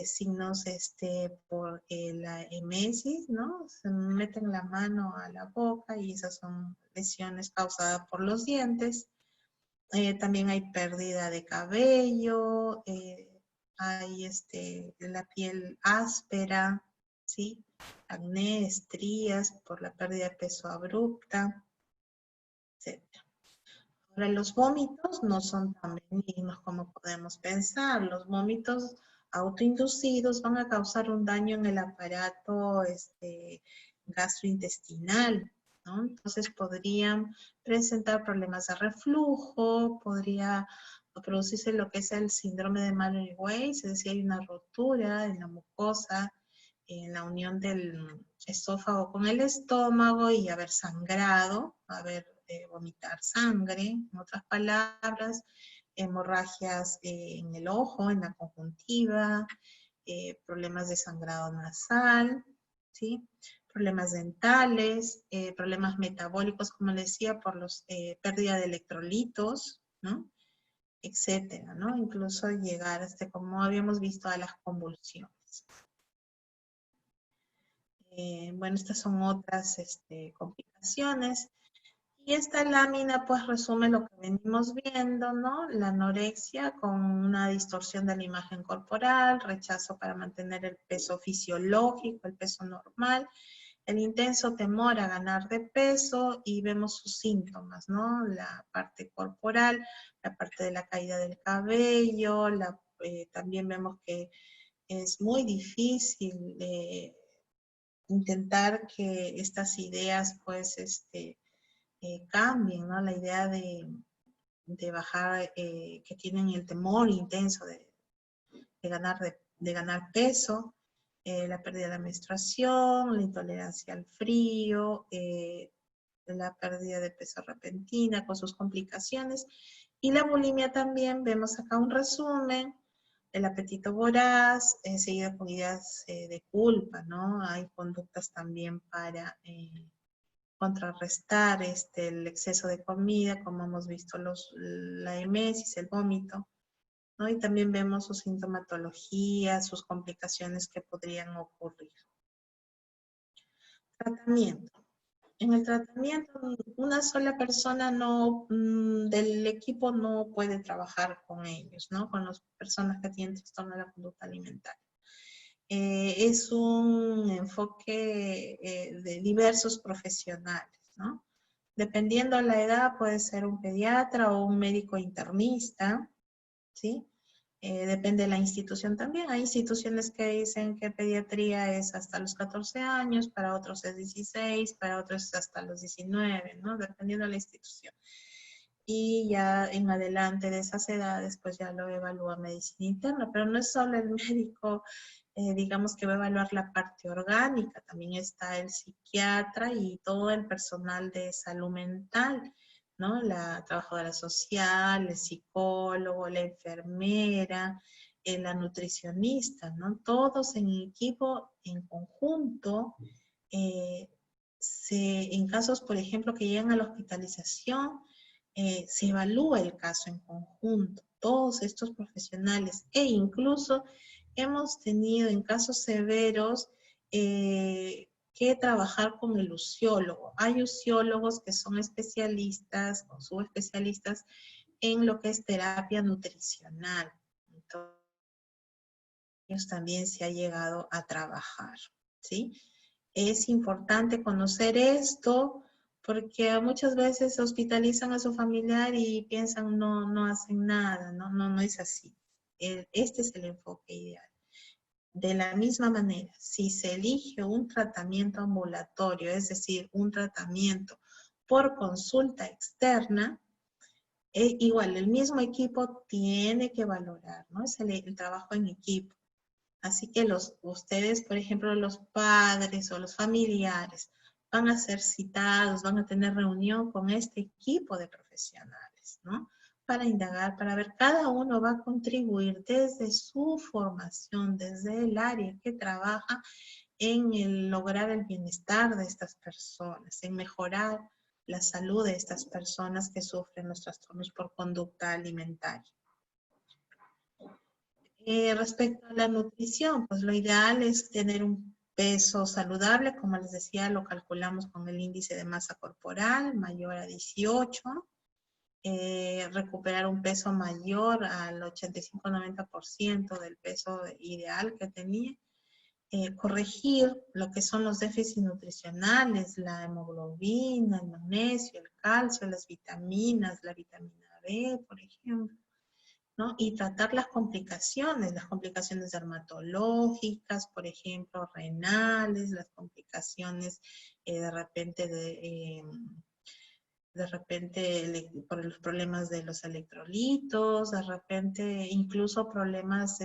signos por la emesis, ¿no? Se meten la mano a la boca y esas son lesiones causadas por los dientes. También hay pérdida de cabello, hay la piel áspera, ¿sí? Acné, estrías por la pérdida de peso abrupta, etc. Ahora, los vómitos no son tan benignos como podemos pensar. Los vómitos autoinducidos van a causar un daño en el aparato gastrointestinal, ¿no? Entonces podrían presentar problemas de reflujo, podría producirse lo que es el síndrome de Mallory-Weiss, es decir, hay una rotura en la mucosa, en la unión del esófago con el estómago y haber sangrado, haber vomitar sangre, en otras palabras, hemorragias en el ojo, en la conjuntiva, problemas de sangrado nasal, ¿sí? Problemas dentales, problemas metabólicos, como les decía, por los pérdida de electrolitos, ¿no? Etcétera, ¿no? Incluso llegar hasta, como habíamos visto, a las convulsiones. Bueno, estas son otras complicaciones. Y esta lámina pues resume lo que venimos viendo, ¿no? La anorexia con una distorsión de la imagen corporal, rechazo para mantener el peso fisiológico, el peso normal, el intenso temor a ganar de peso y vemos sus síntomas, ¿no? La parte corporal, la parte de la caída del cabello, también vemos que es muy difícil intentar que estas ideas pues cambien, ¿no? La idea de bajar, que tienen el temor intenso de ganar peso, la pérdida de la menstruación, la intolerancia al frío, la pérdida de peso repentina con sus complicaciones. Y la bulimia también, vemos acá un resumen, el apetito voraz, seguido con ideas de culpa, ¿no? Hay conductas también para contrarrestar el exceso de comida, como hemos visto la emesis, el vómito, ¿no? Y también vemos su sintomatología, sus complicaciones que podrían ocurrir. Tratamiento. En el tratamiento, una sola persona del equipo no puede trabajar con ellos, ¿no? Con las personas que tienen trastorno de la conducta alimentaria. Es un enfoque de diversos profesionales, ¿no? Dependiendo de la edad, puede ser un pediatra o un médico internista, ¿sí? Depende de la institución también. Hay instituciones que dicen que pediatría es hasta los 14 años, para otros es 16, para otros es hasta los 19, ¿no? Dependiendo de la institución. Y ya en adelante de esas edades, pues ya lo evalúa medicina interna, pero no es solo el médico, digamos, que va a evaluar la parte orgánica, también está el psiquiatra y todo el personal de salud mental, ¿no? La trabajadora social, el psicólogo, la enfermera, la nutricionista, ¿no? Todos en equipo, en conjunto, en casos, por ejemplo, que llegan a la hospitalización, se evalúa el caso en conjunto, todos estos profesionales, e incluso hemos tenido en casos severos que trabajar con el usiólogo. Hay usiólogos que son especialistas o subespecialistas en lo que es terapia nutricional. Entonces, ellos también se ha llegado a trabajar, ¿sí? Es importante conocer esto porque muchas veces hospitalizan a su familiar y piensan no hacen nada, no es así. Este es el enfoque ideal. De la misma manera, si se elige un tratamiento ambulatorio, es decir, un tratamiento por consulta externa, igual el mismo equipo tiene que valorar, ¿no? Es el trabajo en equipo. Así que ustedes, por ejemplo, los padres o los familiares, van a ser citados, van a tener reunión con este equipo de profesionales, ¿no? Para indagar, para ver, cada uno va a contribuir desde su formación, desde el área que trabaja en lograr el bienestar de estas personas, en mejorar la salud de estas personas que sufren los trastornos por conducta alimentaria. Respecto a la nutrición, pues lo ideal es tener un peso saludable, como les decía, lo calculamos con el índice de masa corporal mayor a 18, recuperar un peso mayor al 85-90% del peso ideal que tenía, corregir lo que son los déficits nutricionales, la hemoglobina, el magnesio, el calcio, las vitaminas, la vitamina B, por ejemplo, ¿no? Y tratar las complicaciones dermatológicas, por ejemplo, renales, las complicaciones de repente de repente por los problemas de los electrolitos, de repente incluso problemas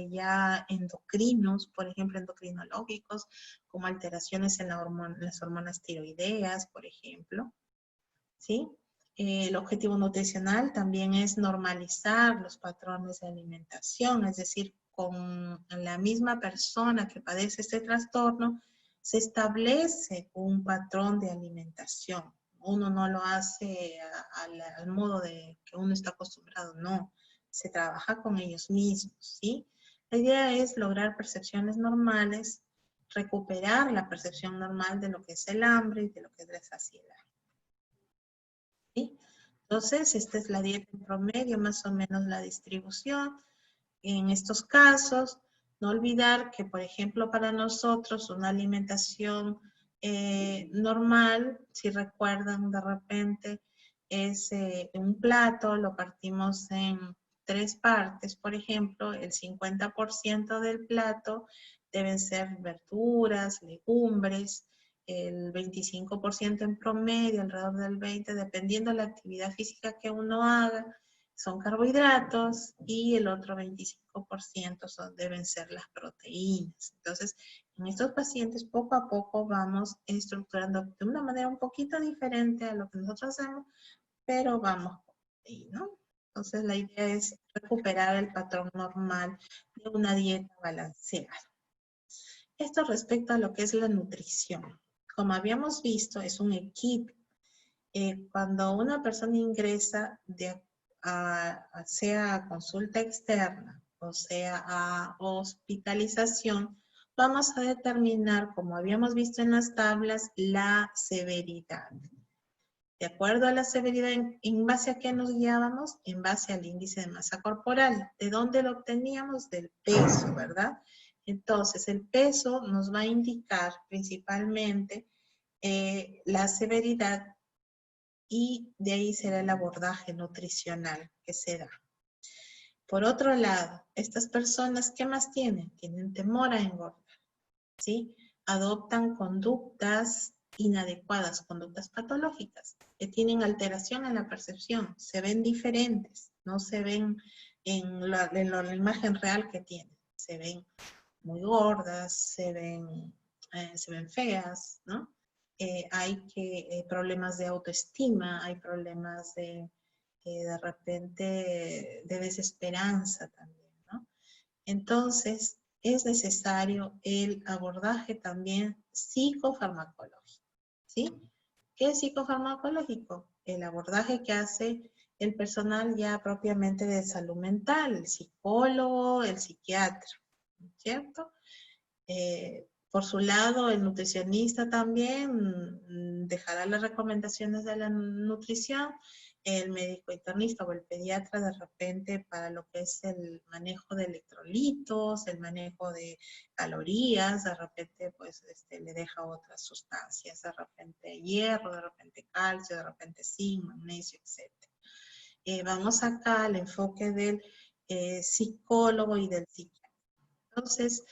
ya endocrinos, por ejemplo endocrinológicos, como alteraciones en las hormonas tiroideas, por ejemplo, ¿sí? El objetivo nutricional también es normalizar los patrones de alimentación, es decir, con la misma persona que padece este trastorno, se establece un patrón de alimentación. Uno no lo hace al modo de que uno está acostumbrado, no. Se trabaja con ellos mismos, ¿sí? La idea es lograr percepciones normales, recuperar la percepción normal de lo que es el hambre y de lo que es la saciedad. ¿Sí? Entonces, esta es la dieta en promedio, más o menos la distribución. En estos casos, no olvidar que, por ejemplo, para nosotros una alimentación normal, si recuerdan de repente, es un plato, lo partimos en 3 partes, por ejemplo, el 50% del plato deben ser verduras, legumbres, el 25% en promedio, alrededor del 20%, dependiendo de la actividad física que uno haga, son carbohidratos y el otro 25% deben ser las proteínas. Entonces, en estos pacientes poco a poco vamos estructurando de una manera un poquito diferente a lo que nosotros hacemos, pero vamos por ahí, ¿no? Entonces, la idea es recuperar el patrón normal de una dieta balanceada. Esto respecto a lo que es la nutrición. Como habíamos visto, es un equipo. Cuando una persona ingresa sea a consulta externa o sea a hospitalización, vamos a determinar, como habíamos visto en las tablas, la severidad. De acuerdo a la severidad, ¿en base a qué nos guiábamos? En base al índice de masa corporal. ¿De dónde lo obteníamos? Del peso, ¿verdad? Entonces, el peso nos va a indicar principalmente la severidad y de ahí será el abordaje nutricional que se da. Por otro lado, estas personas, ¿qué más tienen? Tienen temor a engordar, ¿sí? Adoptan conductas inadecuadas, conductas patológicas, que tienen alteración en la percepción, se ven diferentes, no se ven en la imagen real que tienen, se ven muy gordas, se ven feas, ¿no? Hay problemas de autoestima, hay problemas de repente de desesperanza también, ¿no? Entonces, es necesario el abordaje también psicofarmacológico, ¿sí? ¿Qué es psicofarmacológico? El abordaje que hace el personal ya propiamente de salud mental, el psicólogo, el psiquiatra, ¿cierto? Por su lado, el nutricionista también dejará las recomendaciones de la nutrición, el médico internista o el pediatra de repente para lo que es el manejo de electrolitos, el manejo de calorías, de repente pues le deja otras sustancias, de repente hierro, de repente calcio, de repente zinc, magnesio, etc. Vamos acá al enfoque del psicólogo y del psiquiatra. Entonces,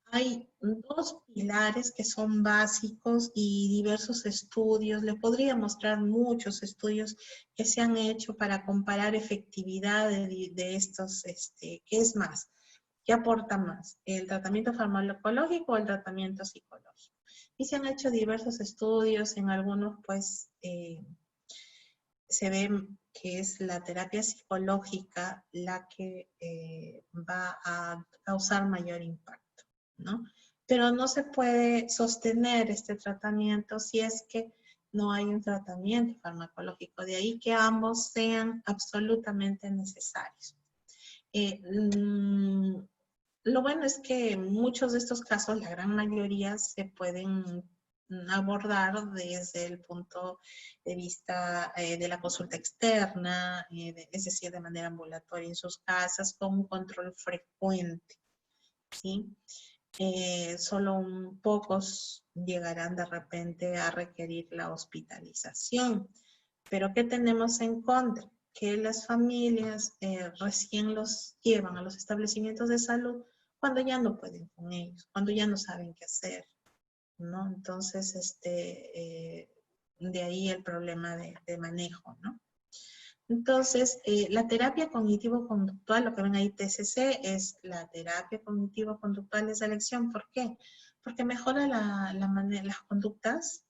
hay 2 pilares que son básicos y diversos estudios. Le podría mostrar muchos estudios que se han hecho para comparar efectividad de estos, ¿qué es más? ¿Qué aporta más? ¿El tratamiento farmacológico o el tratamiento psicológico? Y se han hecho diversos estudios, en algunos pues se ve que es la terapia psicológica la que va a causar mayor impacto, ¿no? Pero no se puede sostener este tratamiento si es que no hay un tratamiento farmacológico, de ahí que ambos sean absolutamente necesarios. Lo bueno es que muchos de estos casos, la gran mayoría, se pueden abordar desde el punto de vista de la consulta externa, es decir, de manera ambulatoria en sus casas, con un control frecuente, ¿sí? Solo pocos llegarán de repente a requerir la hospitalización. Pero ¿qué tenemos en contra? Que las familias recién los llevan a los establecimientos de salud cuando ya no pueden con ellos, cuando ya no saben qué hacer, ¿no? Entonces, de ahí el problema de manejo, ¿no? Entonces, la terapia cognitivo-conductual, lo que ven ahí TCC, es la terapia cognitivo-conductual de selección. ¿Por qué? Porque mejora las conductas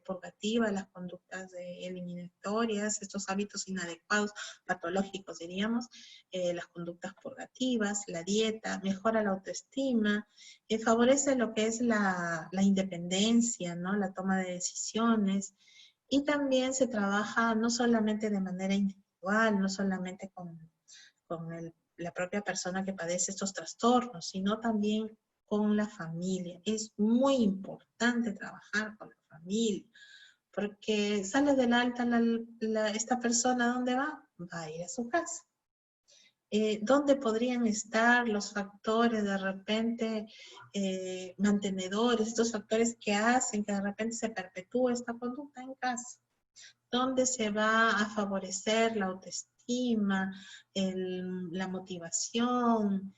purgativas, las conductas eliminatorias, estos hábitos inadecuados, patológicos diríamos, las conductas purgativas, la dieta, mejora la autoestima, favorece lo que es la independencia, ¿no? La toma de decisiones. Y también se trabaja no solamente de manera individual, no solamente con la propia persona que padece estos trastornos, sino también con la familia. Es muy importante trabajar con la familia, porque sale del alta esta persona, ¿dónde va? Va a ir a su casa. ¿Dónde podrían estar los factores de repente mantenedores, estos factores que hacen que de repente se perpetúe esta conducta en casa? ¿Dónde se va a favorecer la autoestima, la motivación?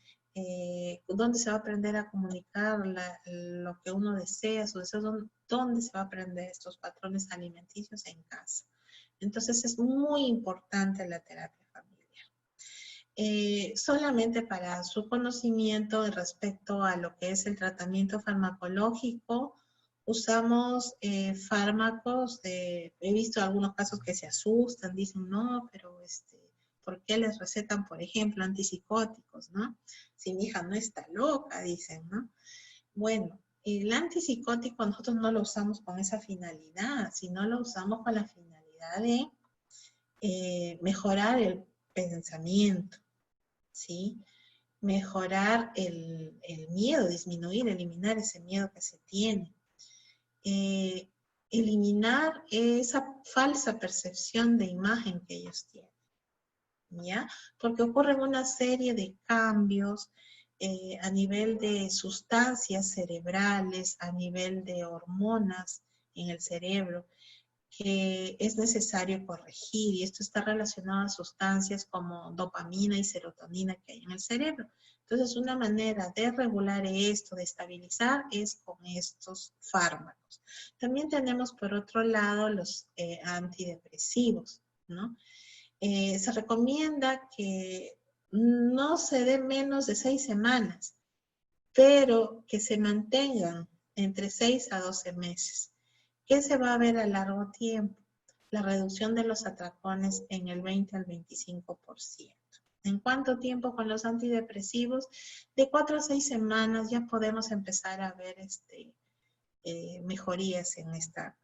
¿Dónde se va a aprender a comunicar lo que uno desea, sus deseos? ¿Dónde se va a aprender estos patrones alimenticios? En casa. Entonces es muy importante la terapia familiar. Solamente para su conocimiento respecto a lo que es el tratamiento farmacológico, usamos fármacos, he visto algunos casos que se asustan, dicen, no, pero ¿por qué les recetan, por ejemplo, antipsicóticos, no? Si mi hija no está loca, dicen, ¿no? Bueno, el antipsicótico nosotros no lo usamos con esa finalidad, sino lo usamos con la finalidad de mejorar el pensamiento, ¿sí? Mejorar el miedo, disminuir, eliminar ese miedo que se tiene. Eliminar esa falsa percepción de imagen que ellos tienen, ¿ya? Porque ocurren una serie de cambios a nivel de sustancias cerebrales, a nivel de hormonas en el cerebro, que es necesario corregir, y esto está relacionado a sustancias como dopamina y serotonina que hay en el cerebro. Entonces, una manera de regular esto, de estabilizar, es con estos fármacos. También tenemos, por otro lado, los antidepresivos, ¿no? Se recomienda que no se dé menos de 6 semanas, pero que se mantengan entre 6 a 12 meses. ¿Qué se va a ver a largo tiempo? La reducción de los atracones en el 20 al 25%. ¿En cuánto tiempo con los antidepresivos? De 4 a 6 semanas ya podemos empezar a ver mejorías en esta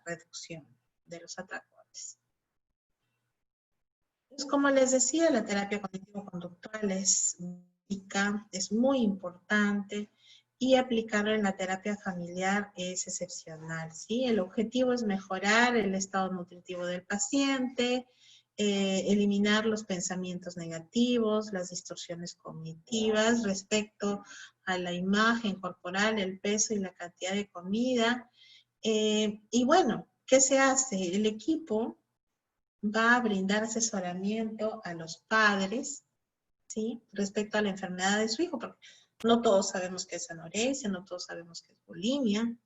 reducción de los atracones. Pues como les decía, la terapia cognitivo-conductual es muy importante, y aplicarlo en la terapia familiar es excepcional, ¿sí? El objetivo es mejorar el estado nutritivo del paciente, eliminar los pensamientos negativos, las distorsiones cognitivas respecto a la imagen corporal, el peso y la cantidad de comida. Y bueno, ¿qué se hace? El equipo va a brindar asesoramiento a los padres, ¿sí? Respecto a la enfermedad de su hijo, porque no todos sabemos qué es anorexia, no todos sabemos qué es bulimia,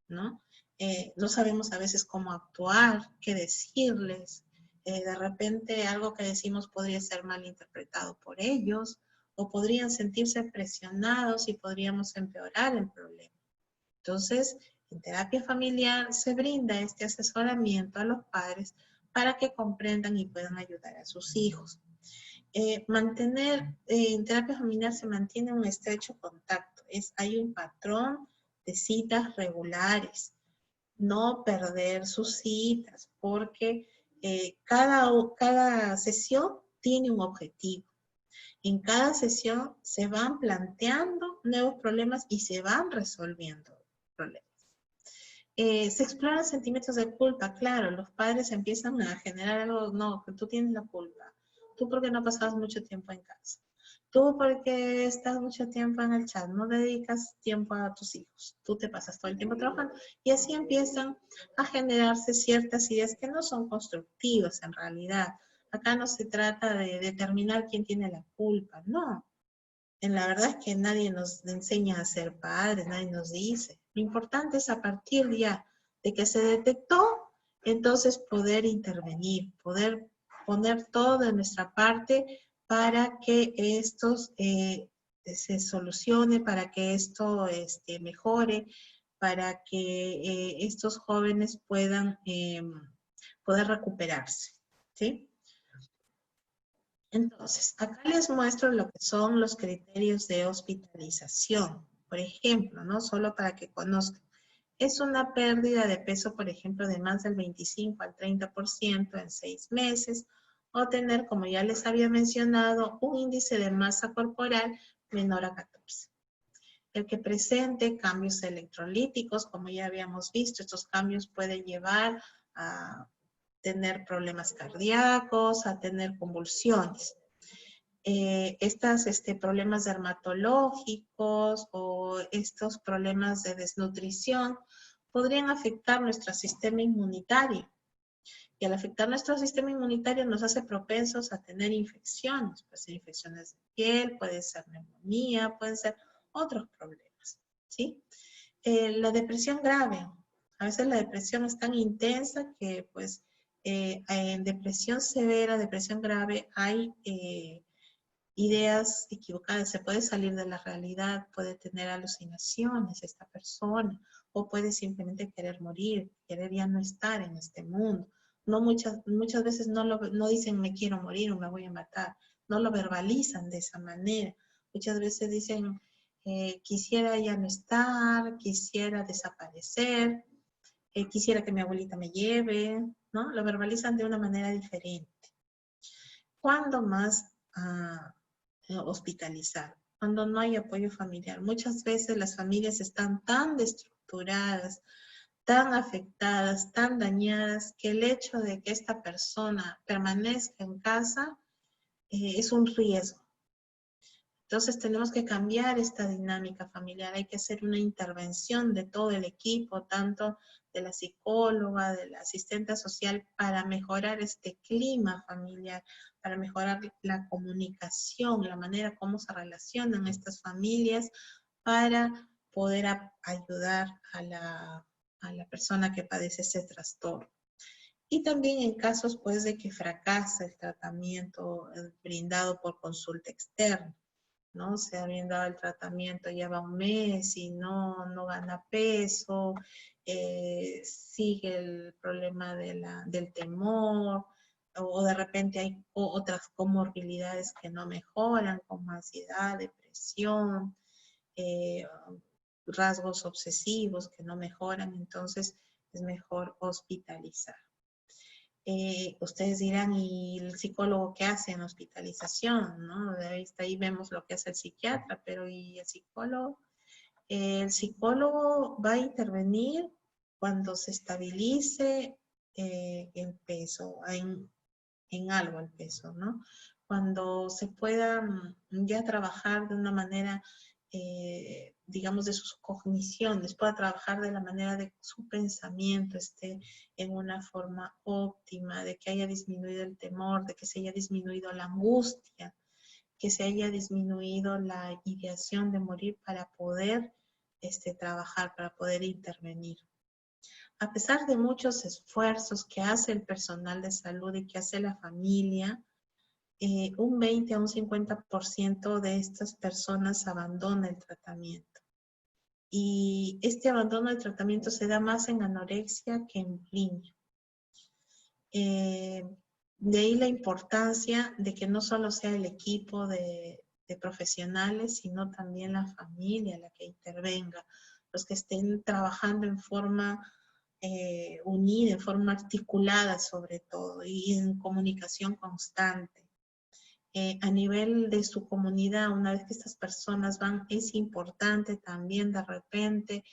¿no? No sabemos a veces cómo actuar, qué decirles. De repente algo que decimos podría ser mal interpretado por ellos, o podrían sentirse presionados y podríamos empeorar el problema. Entonces, en terapia familiar se brinda este asesoramiento a los padres para que comprendan y puedan ayudar a sus hijos. En terapia familiar se mantiene un estrecho contacto, hay un patrón de citas regulares, no perder sus citas, porque cada sesión tiene un objetivo. En cada sesión se van planteando nuevos problemas y se van resolviendo problemas. Se exploran sentimientos de culpa, claro, los padres empiezan a generar algo, no, que tú tienes la culpa, tú porque no pasabas mucho tiempo en casa, tú porque estás mucho tiempo en el chat, no dedicas tiempo a tus hijos, tú te pasas todo el tiempo trabajando, y así empiezan a generarse ciertas ideas que no son constructivas en realidad. Acá no se trata de determinar quién tiene la culpa, no. En la verdad es que nadie nos enseña a ser padres, nadie nos dice. Lo importante es a partir ya De que se detectó, entonces poder intervenir, poder poner todo de nuestra parte para que esto se solucione, para que esto mejore, para que estos jóvenes puedan poder recuperarse, ¿sí? Entonces, acá les muestro lo que son los criterios de hospitalización. Por ejemplo, ¿no? Solo para que conozcan. Es una pérdida de peso, por ejemplo, de más del 25 al 30% en 6 meses, o tener, como ya les había mencionado, un índice de masa corporal menor a 14. El que presente cambios electrolíticos, como ya habíamos visto, estos cambios pueden llevar a tener problemas cardíacos, a tener convulsiones. Estos problemas dermatológicos o estos problemas de desnutrición podrían afectar nuestro sistema inmunitario. Y al afectar nuestro sistema inmunitario nos hace propensos a tener infecciones. Puede ser infecciones de piel, puede ser neumonía, pueden ser otros problemas, ¿sí? La depresión grave. A veces la depresión es tan intensa que, pues, en depresión severa, depresión grave, hay ideas equivocadas. Se puede salir de la realidad, puede tener alucinaciones esta persona, o puede simplemente querer morir, querer ya no estar en este mundo. No muchas veces no dicen me quiero morir o me voy a matar, no lo verbalizan de esa manera. Muchas veces dicen quisiera ya no estar, quisiera desaparecer, quisiera que mi abuelita me lleve, ¿no? Lo verbalizan de una manera diferente. ¿Cuándo más hospitalizar? Cuando no hay apoyo familiar. Muchas veces las familias están tan destructuradas, tan afectadas, tan dañadas, que el hecho de que esta persona permanezca en casa es un riesgo. Entonces tenemos que cambiar esta dinámica familiar, hay que hacer una intervención de todo el equipo, tanto de la psicóloga, de la asistente social, para mejorar este clima familiar, para mejorar la comunicación, la manera como se relacionan estas familias, para poder ayudar a la persona que padece ese trastorno. Y también en casos pues de que fracasa el tratamiento brindado por consulta externa, ¿no? Se ha bien dado el tratamiento, ya va un mes y no gana peso, sigue el problema del temor, o de repente hay otras comorbilidades que no mejoran, como ansiedad, depresión, eh, rasgos obsesivos que no mejoran, entonces es mejor hospitalizar. Ustedes dirán, ¿y el psicólogo qué hace en hospitalización? ¿No? Ahí vemos lo que hace el psiquiatra, pero ¿y el psicólogo? El psicólogo va a intervenir cuando se estabilice el peso, en algo el peso, ¿no? Cuando se pueda ya trabajar de una manera, digamos, de sus cogniciones, pueda trabajar de la manera de su pensamiento, esté en una forma óptima, de que haya disminuido el temor, de que se haya disminuido la angustia, que se haya disminuido la ideación de morir para poder trabajar, para poder intervenir. A pesar de muchos esfuerzos que hace el personal de salud y que hace la familia, un 20 a un 50% de estas personas abandona el tratamiento. Y este abandono del tratamiento se da más en anorexia que en bulimia. De ahí la importancia de que no solo sea el equipo de profesionales, sino también la familia la que intervenga, los que estén trabajando en forma unida, en forma articulada sobre todo, y en comunicación constante. A nivel de su comunidad, una vez que estas personas van, es importante también de repente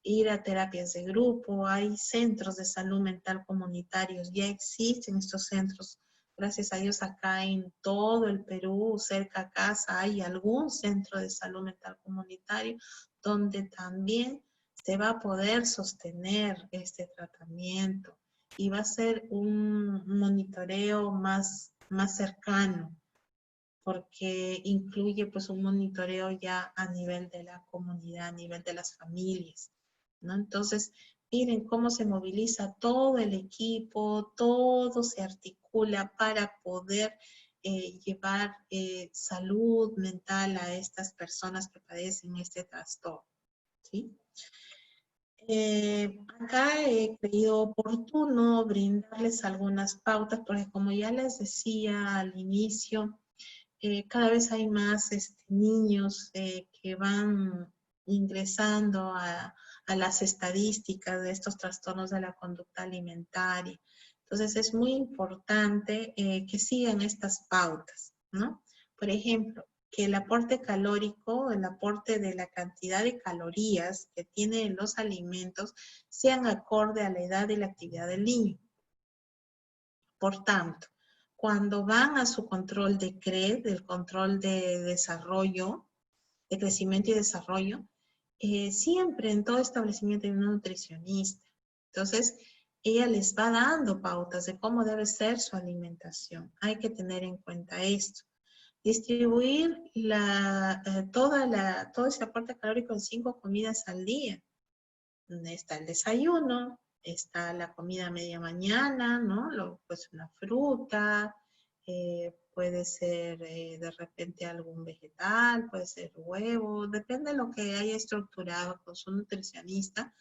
ir a terapias de grupo. Hay centros de salud mental comunitarios, ya existen estos centros. Gracias a Dios acá en todo el Perú, cerca a casa, hay algún centro de salud mental comunitario donde también se va a poder sostener este tratamiento y va a ser un monitoreo más cercano, porque incluye pues un monitoreo ya a nivel de la comunidad, a nivel de las familias, ¿no? Entonces, Miren cómo se moviliza todo el equipo, todo se articula para poder llevar salud mental a estas personas que padecen este trastorno, ¿sí? Acá he creído oportuno brindarles algunas pautas, porque como ya les decía al inicio, cada vez hay más niños que van ingresando a las estadísticas de estos trastornos de la conducta alimentaria. Entonces es muy importante que sigan estas pautas, ¿no? Por ejemplo, que el aporte calórico, el aporte de la cantidad de calorías que tienen los alimentos, sean acorde a la edad y la actividad del niño. Por tanto, cuando van a su control de CRED, del control de desarrollo, de crecimiento y desarrollo, siempre en todo establecimiento hay una nutricionista. Entonces, ella les va dando pautas de cómo debe ser su alimentación. Hay que tener en cuenta esto. Distribuir todo ese aporte calórico en 5 comidas al día. Está el desayuno, está la comida a media mañana, ¿no? Pues una fruta, puede ser de repente algún vegetal, puede ser huevo, depende de lo que haya estructurado con su nutricionista.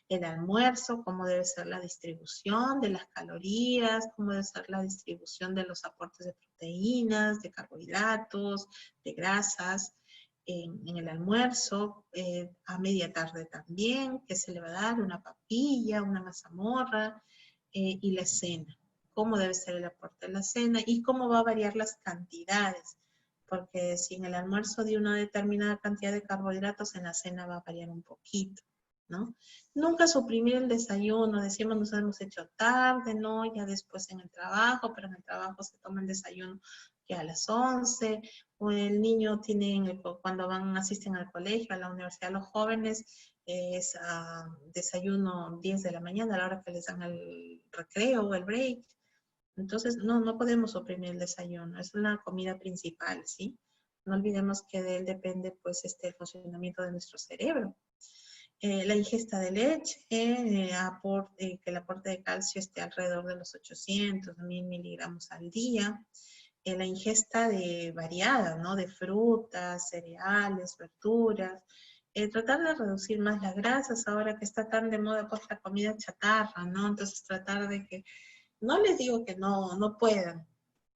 El almuerzo, cómo debe ser la distribución de las calorías, cómo debe ser la distribución de los aportes de proteínas, de carbohidratos, de grasas en el almuerzo, a media tarde también, que se le va a dar una papilla, una mazamorra, y la cena. Cómo debe ser el aporte de la cena y cómo va a variar las cantidades. Porque si en el almuerzo dio una determinada cantidad de carbohidratos, en la cena va a variar un poquito, ¿no? Nunca suprimir el desayuno, decimos nos hemos hecho tarde, ¿no? Ya después en el trabajo, pero en el trabajo se toma el desayuno ya a las 11, o el niño tiene, cuando asisten al colegio, a la universidad, los jóvenes, es desayuno 10 de la mañana, a la hora que les dan el recreo o el break. Entonces, no podemos suprimir el desayuno, es una comida principal, ¿sí? No olvidemos que de él depende, pues, el funcionamiento de nuestro cerebro. La ingesta de leche, que el aporte de calcio esté alrededor de los 800.000 miligramos al día. La ingesta variada, ¿no? De frutas, cereales, verduras. Tratar de reducir más las grasas ahora que está tan de moda pues la comida chatarra, ¿no? Entonces tratar de que, no les digo que no puedan,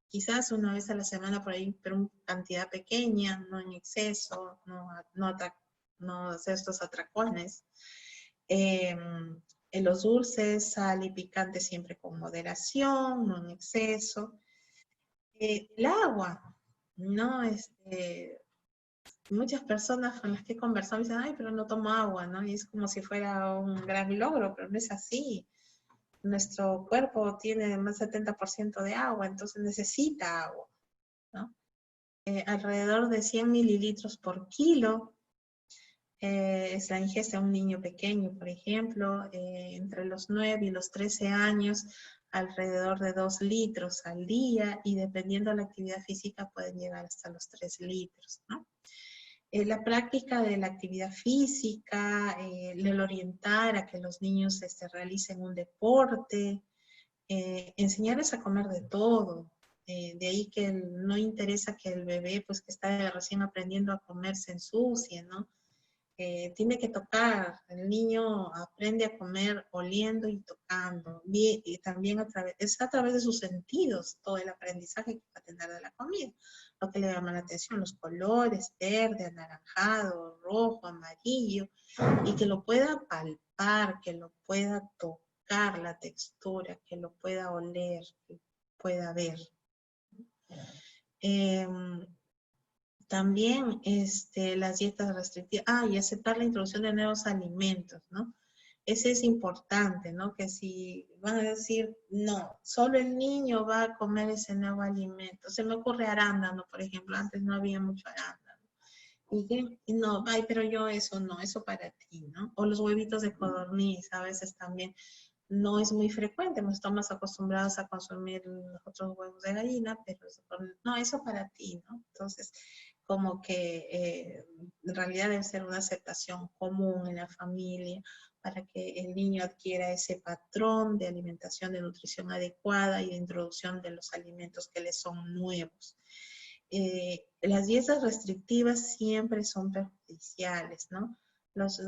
quizás una vez a la semana por ahí, pero una cantidad pequeña, no en exceso, no hacer estos atracones. En los dulces, sal y picante siempre con moderación, no en exceso. El agua, ¿no? Muchas personas con las que he conversado dicen, ay, pero no tomo agua, ¿no? Y es como si fuera un gran logro, pero no es así. Nuestro cuerpo tiene más del 70% de agua, entonces necesita agua, ¿no? Alrededor de 100 mililitros por kilo es la ingesta de un niño pequeño, por ejemplo, entre los 9 y los 13 años, alrededor de 2 litros al día, y dependiendo de la actividad física pueden llegar hasta los 3 litros, ¿no? La práctica de la actividad física, el orientar a que los niños realicen un deporte, enseñarles a comer de todo. De ahí que no interesa que el bebé, pues que está recién aprendiendo a comer, se ensucie, ¿no? Tiene que tocar. El niño aprende a comer oliendo y tocando. Y también es a través de sus sentidos todo el aprendizaje que va a tener de la comida. Lo que le llama la atención, los colores, verde, anaranjado, rojo, amarillo, y que lo pueda palpar, que lo pueda tocar, la textura, que lo pueda oler, que pueda ver. También las dietas restrictivas, y aceptar la introducción de nuevos alimentos, ¿no? Ese es importante, ¿no? Que si van a decir, no, solo el niño va a comer ese nuevo alimento. Se me ocurre arándano, por ejemplo, antes no había mucho arándano. ¿Y qué? Y no, ay, pero yo eso no, eso para ti, ¿no? O los huevitos de codorniz, a veces también no es muy frecuente, no estamos acostumbrados a consumir los otros huevos de gallina, pero no, eso para ti, ¿no? Entonces, como que en realidad debe ser una aceptación común en la familia para que el niño adquiera ese patrón de alimentación, de nutrición adecuada y de introducción de los alimentos que le son nuevos. Las dietas restrictivas siempre son perjudiciales, ¿no? Los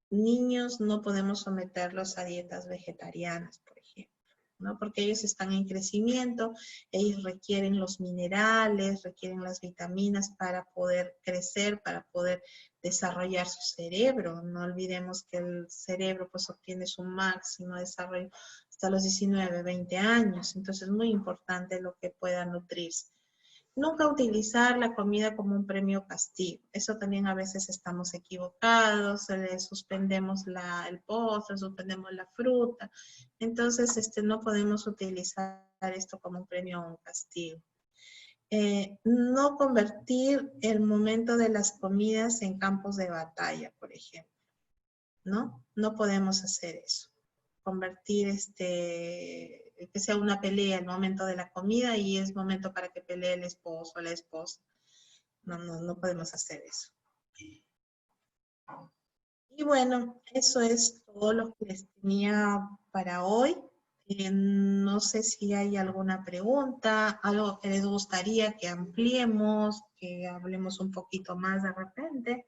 niños no podemos someterlos a dietas vegetarianas, por ejemplo, ¿no? Porque ellos están en crecimiento, ellos requieren los minerales, requieren las vitaminas para poder crecer, para poder desarrollar su cerebro. No olvidemos que el cerebro pues obtiene su máximo desarrollo hasta los 19, 20 años, entonces es muy importante lo que pueda nutrirse. Nunca utilizar la comida como un premio castigo. Eso también a veces estamos equivocados, le suspendemos el postre, suspendemos la fruta. Entonces, no podemos utilizar esto como un premio o un castigo. No convertir el momento de las comidas en campos de batalla, por ejemplo, ¿no? No podemos hacer eso. Convertir que sea una pelea el momento de la comida y es momento para que pelee el esposo o la esposa. No podemos hacer eso. Y bueno, eso es todo lo que les tenía para hoy. No sé si hay alguna pregunta, algo que les gustaría que ampliemos, que hablemos un poquito más de repente.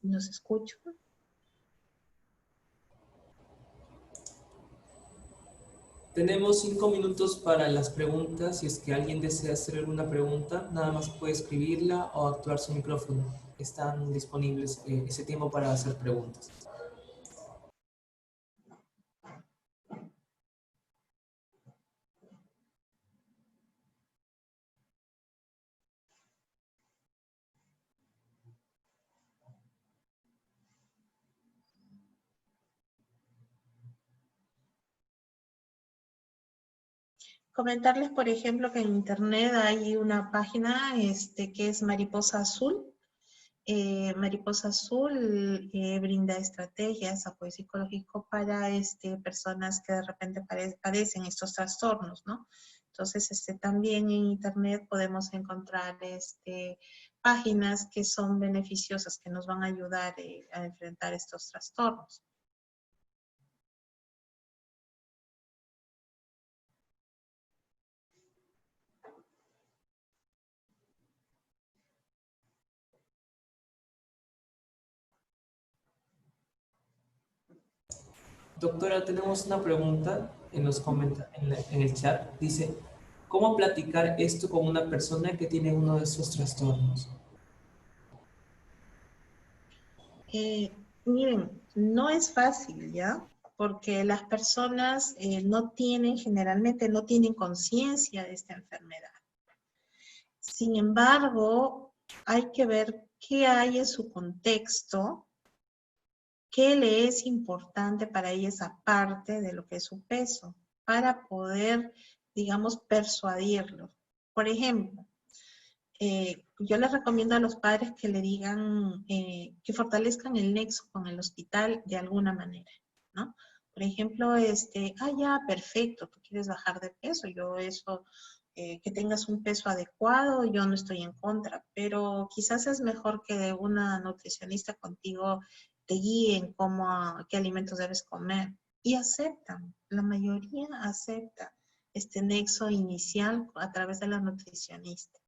¿Nos escuchan? Tenemos 5 minutos para las preguntas. Si es que alguien desea hacer alguna pregunta, nada más puede escribirla o actuar su micrófono. Están disponibles ese tiempo para hacer preguntas. Comentarles, por ejemplo, que en internet hay una página que es Mariposa Azul. Mariposa Azul brinda estrategias, apoyo psicológico para personas que de repente padecen estos trastornos, ¿no? Entonces, también en internet podemos encontrar páginas que son beneficiosas, que nos van a ayudar a enfrentar estos trastornos. Doctora, tenemos una pregunta en en el chat. Dice, ¿cómo platicar esto con una persona que tiene uno de esos trastornos? Miren, no es fácil, ¿ya? Porque las personas generalmente no tienen conciencia de esta enfermedad. Sin embargo, hay que ver qué hay en su contexto, qué le es importante para ellas aparte de lo que es su peso, para poder, digamos, persuadirlo. Por ejemplo, yo les recomiendo a los padres que le digan, que fortalezcan el nexo con el hospital de alguna manera, ¿no? Por ejemplo, ya, perfecto, tú quieres bajar de peso, yo eso, que tengas un peso adecuado, yo no estoy en contra, pero quizás es mejor que una nutricionista contigo te guíe en qué alimentos debes comer. Y aceptan, la mayoría acepta este nexo inicial a través de la nutricionista.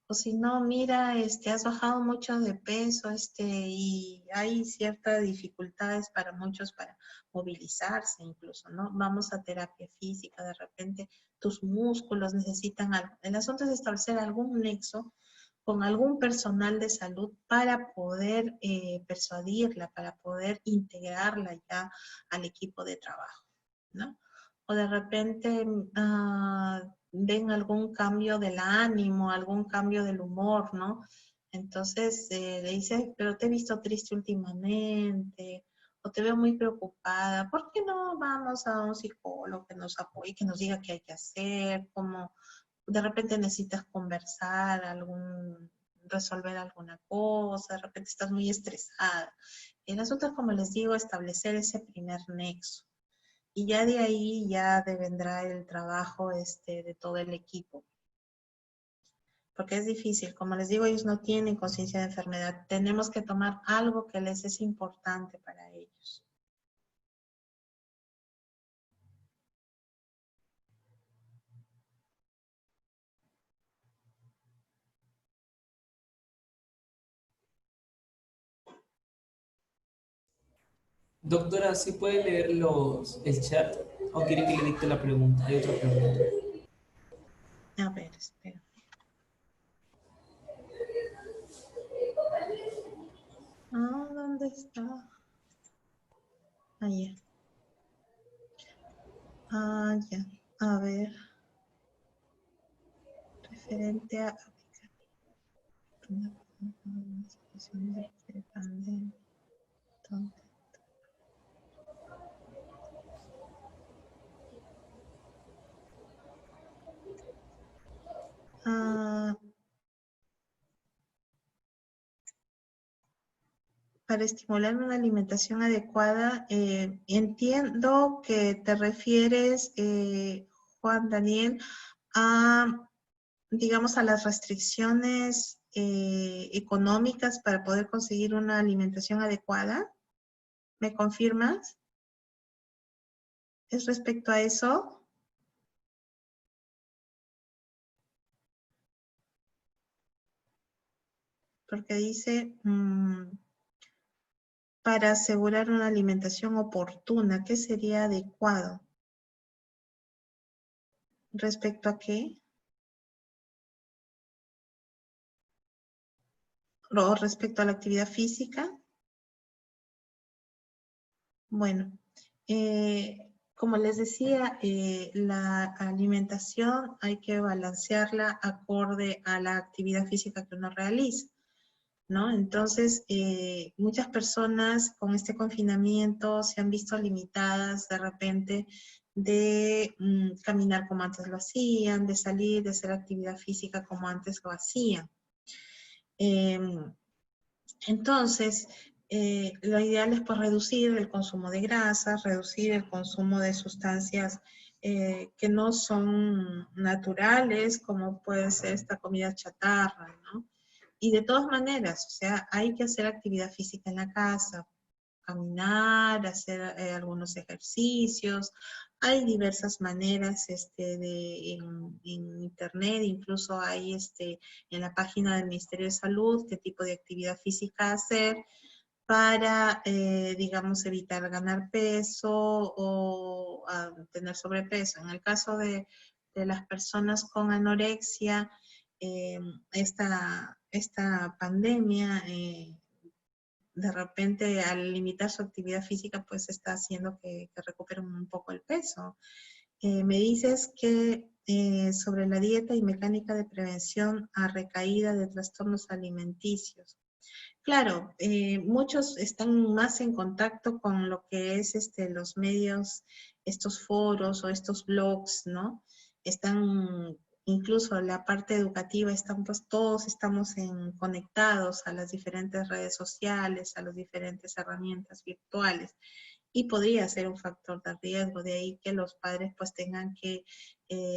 O si no, mira, has bajado mucho de peso, y hay ciertas dificultades para muchos para movilizarse incluso, ¿no? Vamos a terapia física, de repente tus músculos necesitan algo. El asunto es establecer algún nexo con algún personal de salud para poder persuadirla, para poder integrarla ya al equipo de trabajo, ¿no? O de repente ven algún cambio del ánimo, algún cambio del humor, ¿no? Entonces le dice, pero te he visto triste últimamente, o te veo muy preocupada, ¿por qué no vamos a un psicólogo que nos apoye, que nos diga qué hay que hacer, cómo de repente necesitas conversar, resolver alguna cosa, de repente estás muy estresada? El asunto es, como les digo, establecer ese primer nexo. Y ya de ahí ya vendrá el trabajo de todo el equipo. porque es difícil. Como les digo, ellos no tienen conciencia de enfermedad. Tenemos que tomar algo que les es importante para ellos. Doctora, ¿sí puede leer el chat o quiere que le dicte la pregunta? Hay otra pregunta. A ver, espera. Ah, ¿dónde está? Ah, ya. Ah, ya. A ver. Referente a una situación de pandemia. Ah, para estimular una alimentación adecuada, entiendo que te refieres, Juan Daniel, a, digamos, a las restricciones económicas para poder conseguir una alimentación adecuada. ¿Me confirmas? ¿Es respecto a eso? Porque dice, para asegurar una alimentación oportuna, ¿qué sería adecuado? ¿Respecto a qué? ¿O respecto a la actividad física? Bueno, como les decía, la alimentación hay que balancearla acorde a la actividad física que uno realiza, ¿no? Entonces, muchas personas con este confinamiento se han visto limitadas de repente de caminar como antes lo hacían, de salir, de hacer actividad física como antes lo hacían. Entonces, lo ideal es pues reducir el consumo de grasas, reducir el consumo de sustancias que no son naturales, como puede ser esta comida chatarra, ¿no? Y de todas maneras, o sea, hay que hacer actividad física en la casa, caminar, hacer algunos ejercicios. Hay diversas maneras en internet, incluso hay en la página del Ministerio de Salud qué tipo de actividad física hacer para, digamos, evitar ganar peso o tener sobrepeso. En el caso de las personas con anorexia, eh, esta pandemia de repente al limitar su actividad física, pues está haciendo que recuperen un poco el peso. Me dices que sobre la dieta y mecánica de prevención a recaída de trastornos alimenticios. Claro, muchos están más en contacto con lo que es los medios, estos foros o estos blogs, ¿no? Están, incluso la parte educativa, están, pues todos estamos conectados a las diferentes redes sociales, a las diferentes herramientas virtuales y podría ser un factor de riesgo, de ahí que los padres pues tengan que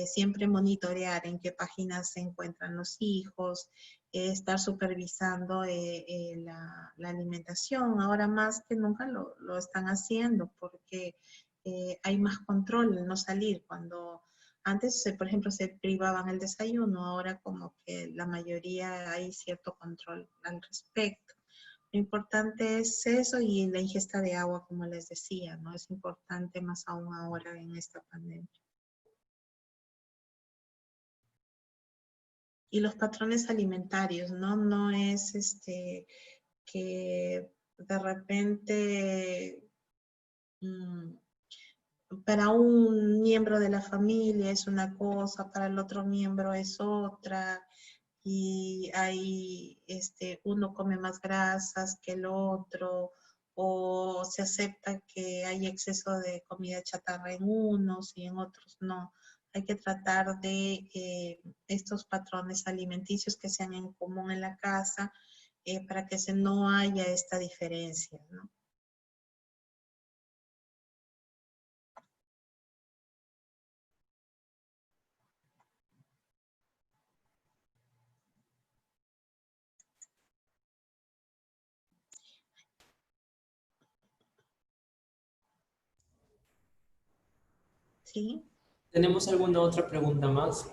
siempre monitorear en qué páginas se encuentran los hijos, estar supervisando la alimentación. Ahora más que nunca lo están haciendo porque hay más control en no salir. Cuando antes, por ejemplo, se privaban el desayuno, ahora como que la mayoría hay cierto control al respecto. Lo importante es eso y la ingesta de agua, como les decía, ¿no? Es importante más aún ahora en esta pandemia. Y los patrones alimentarios, ¿no? No es que de repente para un miembro de la familia es una cosa, para el otro miembro es otra, y ahí uno come más grasas que el otro, o se acepta que hay exceso de comida chatarra en unos y en otros no. Hay que tratar de estos patrones alimenticios que sean en común en la casa para que no haya esta diferencia, ¿no? ¿sí? ¿Tenemos alguna otra pregunta más?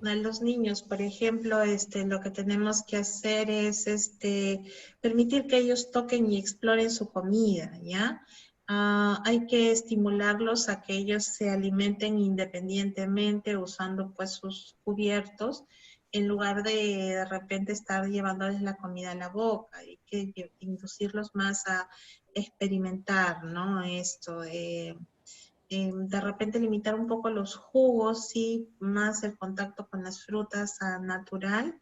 A los niños, por ejemplo, lo que tenemos que hacer es permitir que ellos toquen y exploren su comida, ¿ya? Hay que estimularlos a que ellos se alimenten independientemente usando pues sus cubiertos en lugar de repente estar llevándoles la comida a la boca. Hay que inducirlos más a experimentar, ¿no? De repente limitar un poco los jugos, sí, más el contacto con las frutas natural,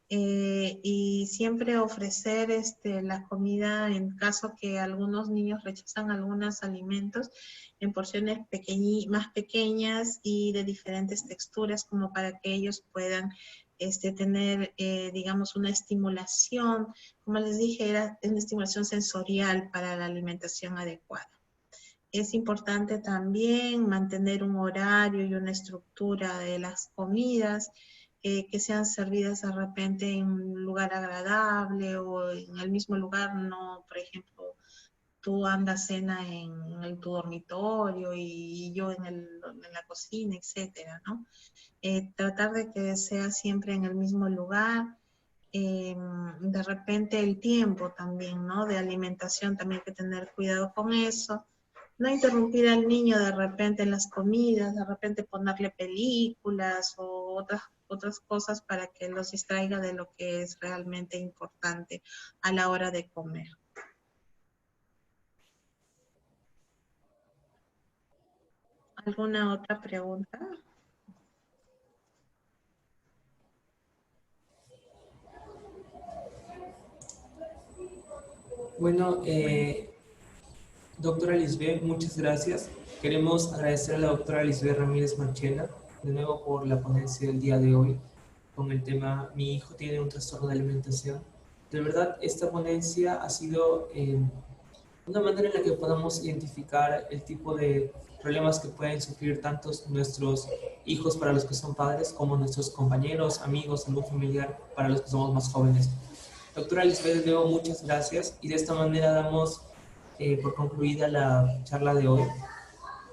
y siempre ofrecer la comida en caso que algunos niños rechazan algunos alimentos en porciones más pequeñas y de diferentes texturas como para que ellos puedan tener, digamos, una estimulación, como les dije, era una estimulación sensorial para la alimentación adecuada. Es importante también mantener un horario y una estructura de las comidas, que sean servidas de repente en un lugar agradable o en el mismo lugar, no, por ejemplo, tú andas cena en tu dormitorio y yo en la cocina, etcétera, ¿no? Tratar de que sea siempre en el mismo lugar. De repente el tiempo también, ¿no? De alimentación también hay que tener cuidado con eso. No interrumpir al niño de repente en las comidas, de repente ponerle películas o otras cosas para que los distraiga de lo que es realmente importante a la hora de comer. ¿Alguna otra pregunta? Bueno, doctora Lisbeth, muchas gracias. Queremos agradecer a la doctora Lisbeth Ramírez Marchena de nuevo por la ponencia del día de hoy con el tema Mi hijo tiene un trastorno de alimentación. De verdad, esta ponencia ha sido una manera en la que podamos identificar el tipo de problemas que pueden sufrir tantos nuestros hijos para los que son padres como nuestros compañeros, amigos, algún familiar para los que somos más jóvenes. Doctora Lisbeth, de nuevo muchas gracias y de esta manera damos por concluida la charla de hoy.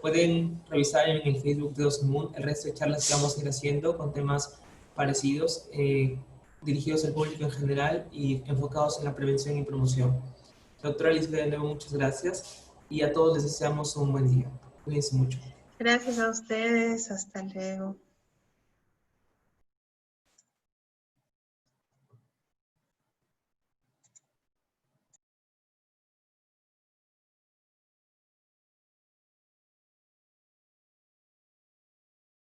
Pueden revisar en el Facebook de Docemun el resto de charlas que vamos a ir haciendo con temas parecidos, dirigidos al público en general y enfocados en la prevención y promoción. Doctora Lisbeth, de nuevo muchas gracias y a todos les deseamos un buen día. Cuídense mucho. Gracias a ustedes. Hasta luego.